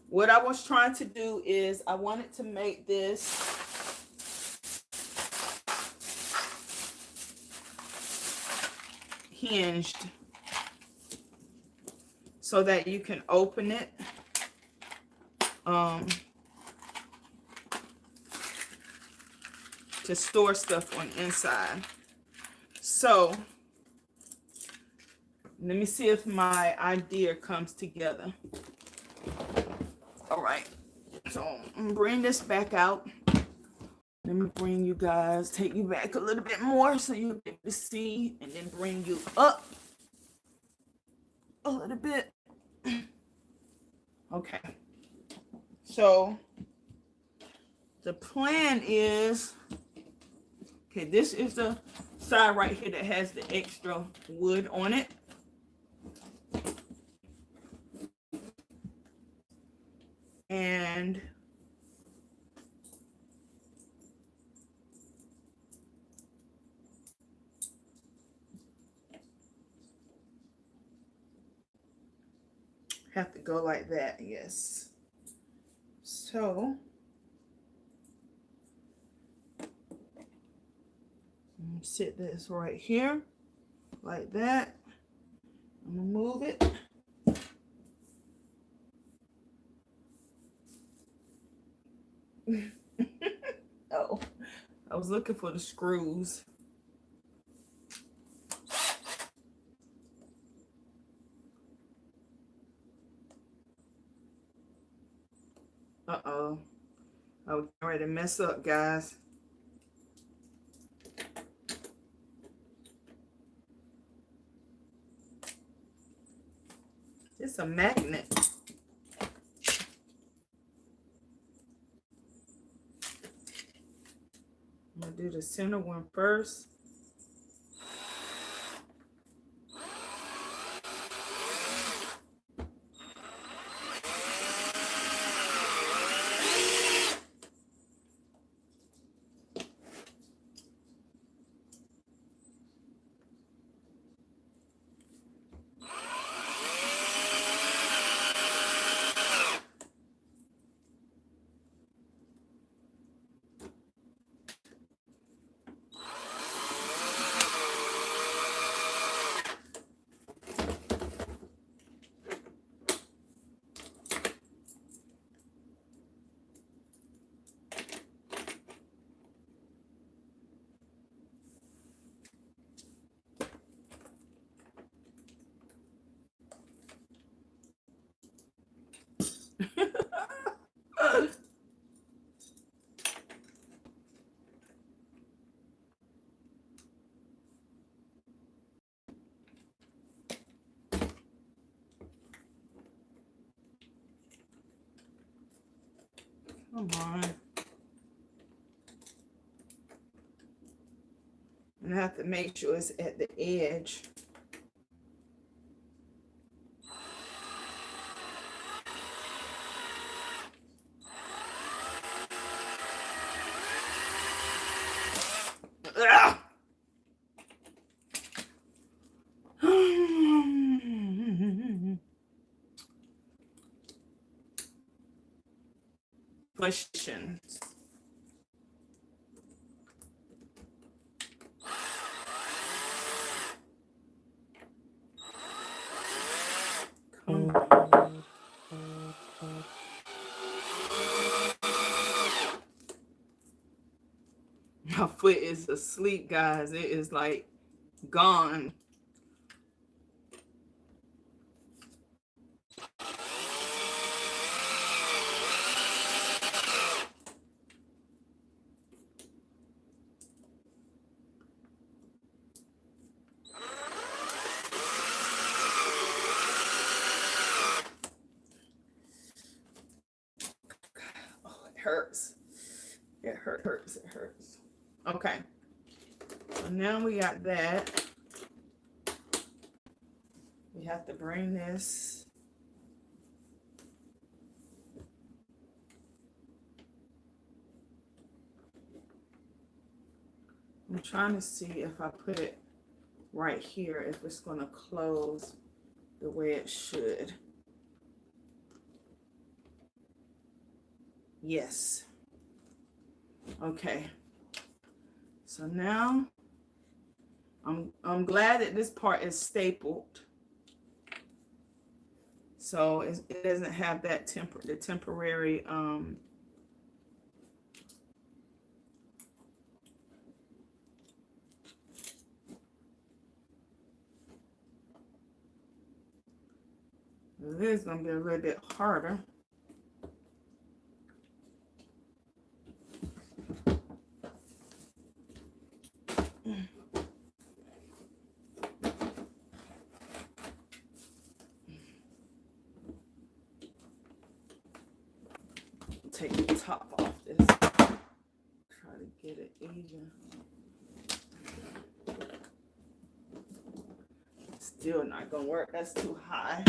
What I was trying to do is I wanted to make this hinged so that you can open it. To store stuff on the inside. So let me see if my idea comes together. All right, so I'm gonna bring this back out. Let me bring you guys, take you back a little bit more so you get to see, and then bring you up a little bit. Okay, so the plan is, okay, this is the side right here that has the extra wood on it. And have to go like that, yes. So sit this right here like that. I'm gonna move it. Oh, I was looking for the screws. Uh-oh. I was ready to mess up, guys. It's a magnet. I'm gonna do the center one first. Come on. And I have to make sure it's at the edge. Ugh. Questions. My foot is asleep, guys. It is like gone. Oh, it hurts. It hurts. It hurts. Okay. So now we got that. We have to bring this. I'm trying to see if I put it right here, if it's going to close the way it should. Yes. Okay. So now I'm glad that this part is stapled. So it doesn't have that temporary it is going to be a little bit harder. Take the top off this. Try to get it even. Still not gonna work. That's too high.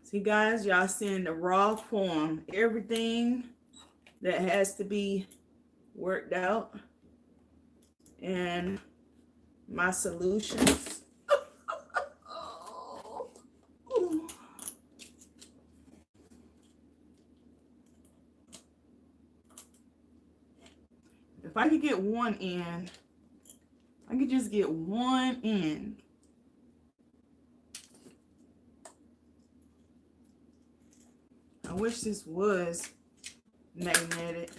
See, guys, y'all seeing the raw form. Everything that has to be worked out. And my solutions. If I could get one in, I could just get one in. I wish this was magnetic.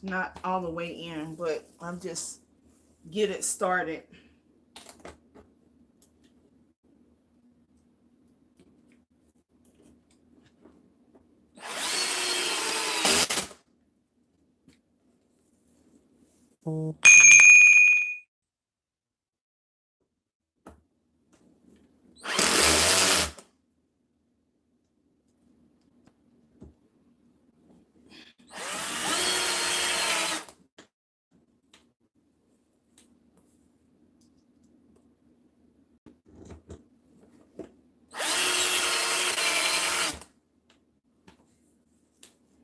Not all the way in, but I'm just get it started.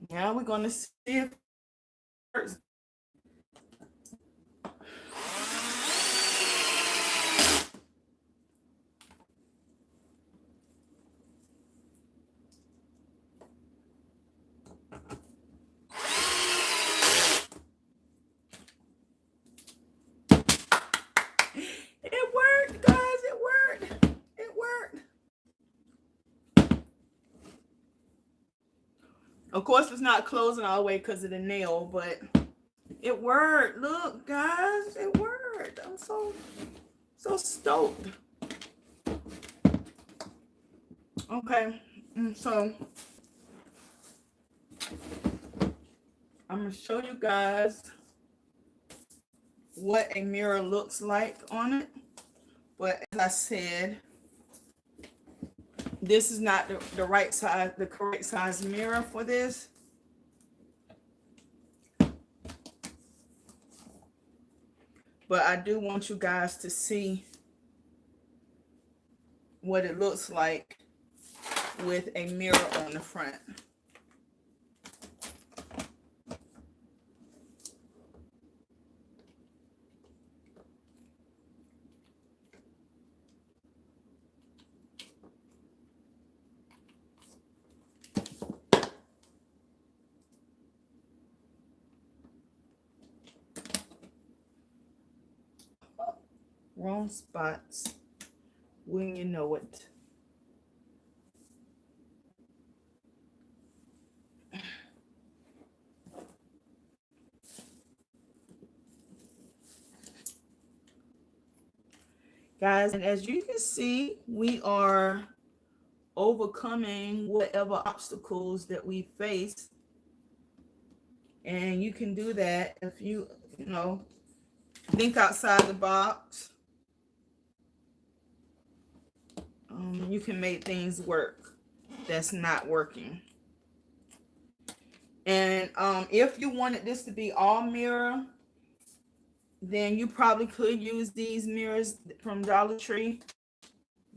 Now we're going to see if it works. It worked, guys. It worked. It worked. Of course, it's not closing all the way because of the nail, but it worked. Look, guys, it worked. I'm so stoked. Okay, so I'm gonna show you guys what a mirror looks like on it. But as I said, this is not the right size, the correct size mirror for this. But I do want you guys to see what it looks like with a mirror on the front. Wrong spots when you know it. Guys, and as you can see, we are overcoming whatever obstacles that we face. And you can do that if you know, think outside the box. You can make things work that's not working. And if you wanted this to be all mirror, then you probably could use these mirrors from Dollar Tree.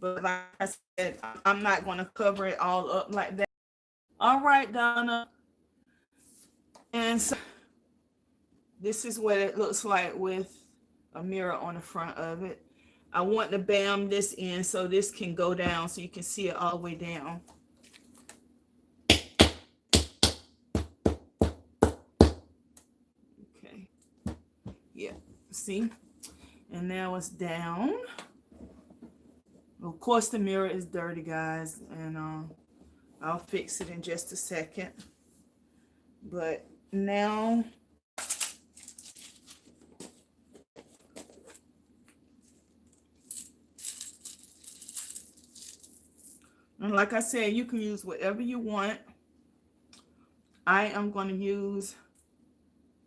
But like I said, I'm not going to cover it all up like that. All right, Donna. And so this is what it looks like with a mirror on the front of it. I want to bam this in so this can go down so you can see it all the way down. Okay. Yeah. See? And now it's down. Of course, the mirror is dirty, guys. And I'll fix it in just a second. But now... And like I said, you can use whatever you want. I am going to use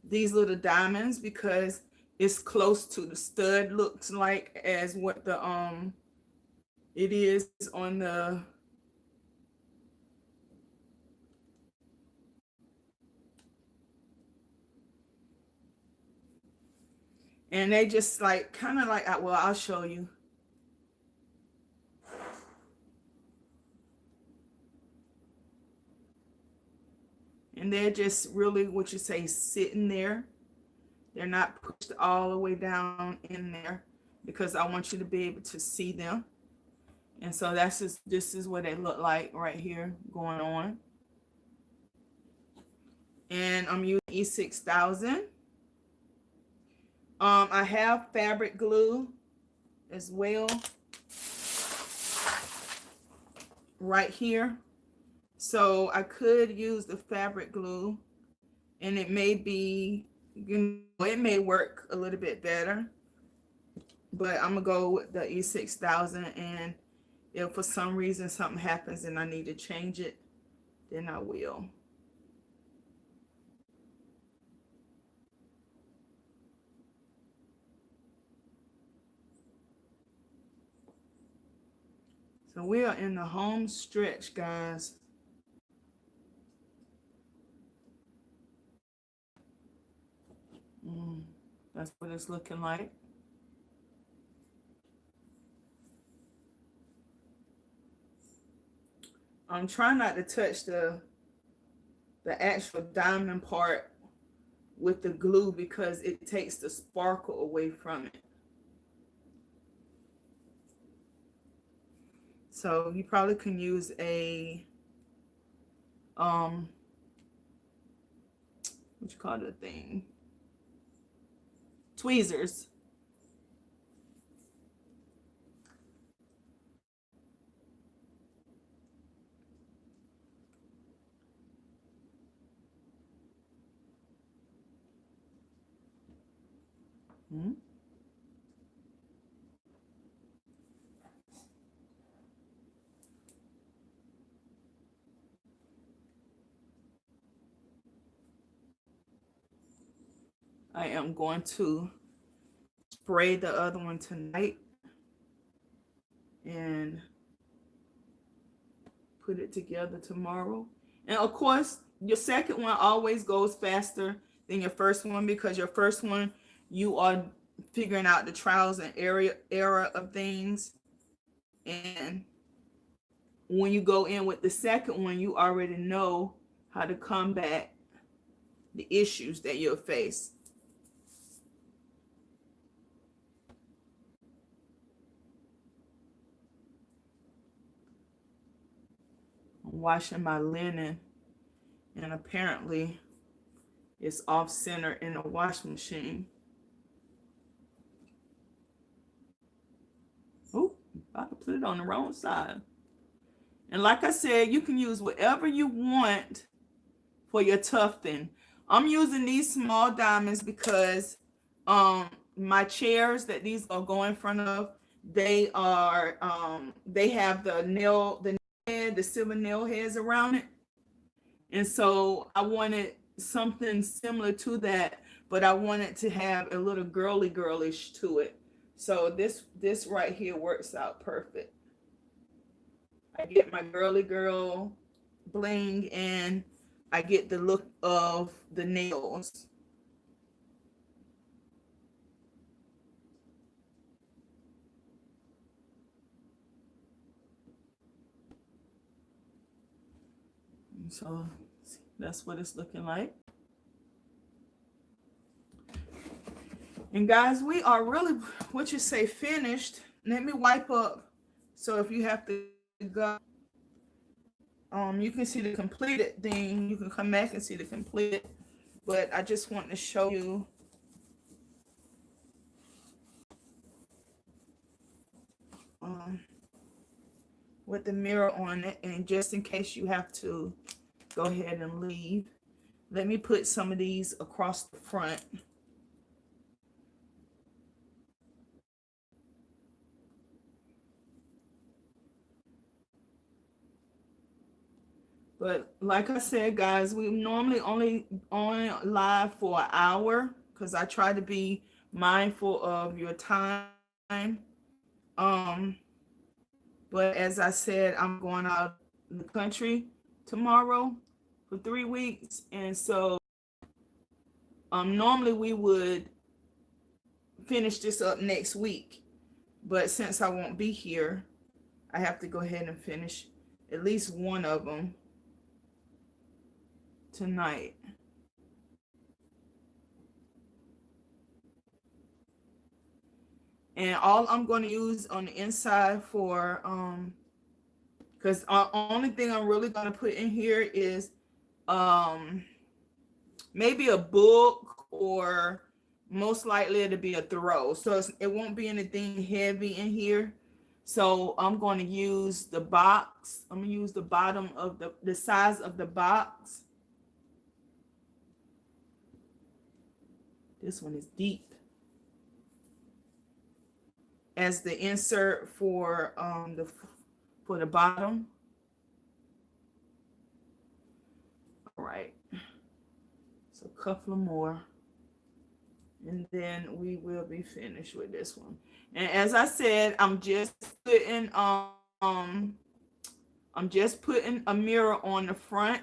these little diamonds because it's close to the stud looks like as what the it is on the and they just like kind of like, well, I'll show you. And they're just really, what you say, sitting there. They're not pushed all the way down in there because I want you to be able to see them. And so that's just, this is what they look like right here going on. And I'm using E6000. I have fabric glue as well right here. So I could use the fabric glue and it may be, you know, it may work a little bit better, but I'm gonna go with the E6000, and if for some reason something happens and I need to change it, then I will. So we are in the home stretch, guys. That's what it's looking like. I'm trying not to touch the actual diamond part with the glue because it takes the sparkle away from it. So you probably can use a what you call the thing? Tweezers. Hmm? I am going to spray the other one tonight and put it together tomorrow. And of course, your second one always goes faster than your first one, because your first one, you are figuring out the trials and error of things. And when you go in with the second one, you already know how to combat the issues that you'll face. I'm washing my linen, and apparently it's off center in the washing machine. Oh, I put it on the wrong side. And like I said, you can use whatever you want for your tufting. I'm using these small diamonds because my chairs that these are going in front of, they are they have the head, the silver nail heads around it. And so I wanted something similar to that, but I wanted to have a little girlish to it. So this right here works out perfect. I get my girly girl bling, and I get the look of the nails. So that's what it's looking like. And guys, we are really, what you say, finished. Let me wipe up. So if you have to go, you can see the completed thing. You can come back and see the completed. But I just want to show you with the mirror on it. And just in case you have to go ahead and leave, let me put some of these across the front. But like I said, guys, we normally only on live for an hour because I try to be mindful of your time. Um, but as I said, I'm going out in the country tomorrow for 3 weeks, and so normally we would finish this up next week. But since I won't be here, I have to go ahead and finish at least one of them tonight. And all I'm going to use on the inside for because the only thing I'm really going to put in here is um maybe a book, or most likely it'll be a throw, so it won't be anything heavy in here. So I'm going to use the box. I'm going to use the bottom of the size of the box. This one is deep, as the insert for the bottom. All right, so a couple more, and then we will be finished with this one. And as I said, I'm just putting a mirror on the front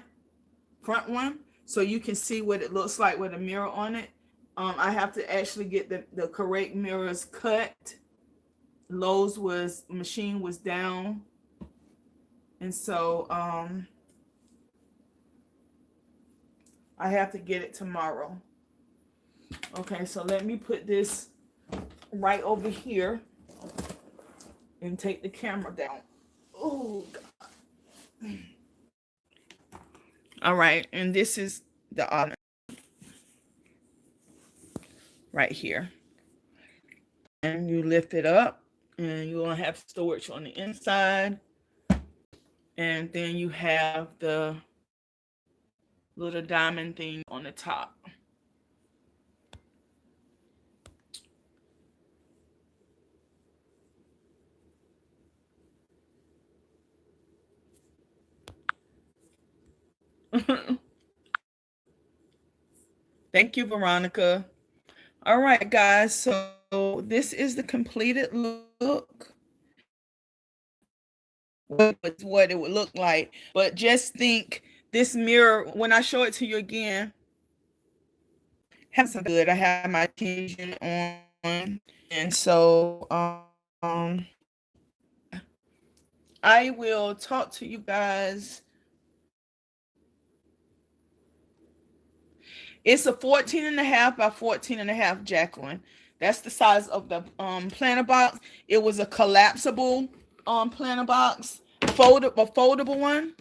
one, so you can see what it looks like with a mirror on it. I have to actually get the correct mirrors cut. Machine was down, and so I have to get it tomorrow. Okay, so let me put this right over here and take the camera down. Oh God. All right, and this is the Ottoman right here. And you lift it up, and you're gonna have storage on the inside. And then you have the little diamond thing on the top. Thank you, Veronica. All right, guys. So this is the completed look. What it would look like. But just think this mirror, when I show it to you again, have some good. I have my TV unit on. And so I will talk to you guys. It's a 14 and a half by 14 and a half, Jacqueline. That's the size of the planter box. It was a collapsible planter box, foldable one.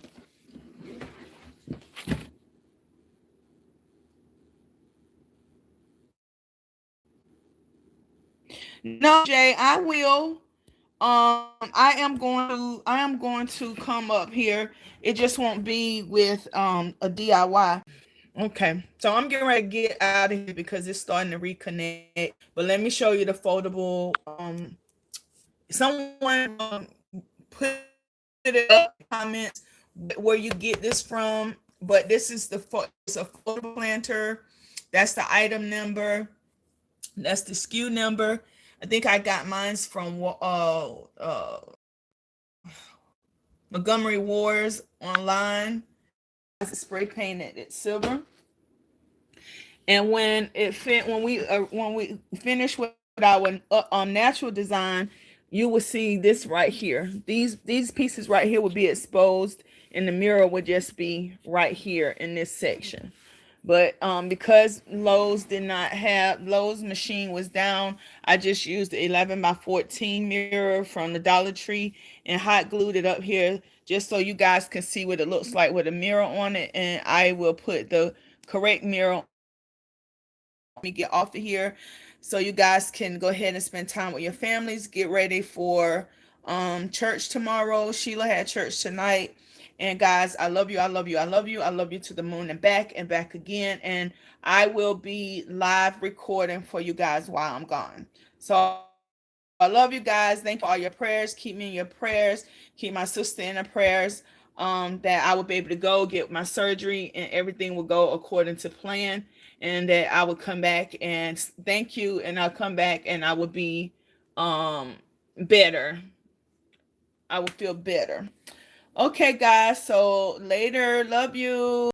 No, Jay, I will. I am going to come up here. It just won't be with a DIY. Okay, so I'm getting ready to get out of here because it's starting to reconnect. But let me show you the foldable. Someone put it up in the comments where you get this from. But this is it's a foldable planter. That's the item number. That's the SKU number. I think I got mine's from Montgomery Wars online. It's spray painted. It's silver. And when we finish with our natural design, you will see this right here. These pieces right here will be exposed, and the mirror would just be right here in this section. But because Lowe's machine was down, I just used the 11 by 14 mirror from the Dollar Tree and hot glued it up here just so you guys can see what it looks like with a mirror on it. And I will put the correct mirror. Let me get off of here so you guys can go ahead and spend time with your families. Get ready for church tomorrow. Sheila had church tonight. And guys, I love you. I love you. I love you. I love you to the moon and back again. And I will be live recording for you guys while I'm gone. So I love you guys. Thank you for all your prayers. Keep me in your prayers. Keep my sister in the prayers. That I will be able to go get my surgery and everything will go according to plan. And that I will come back and thank you. And I'll come back and I will be better. I will feel better. Okay, guys. So later. Love you.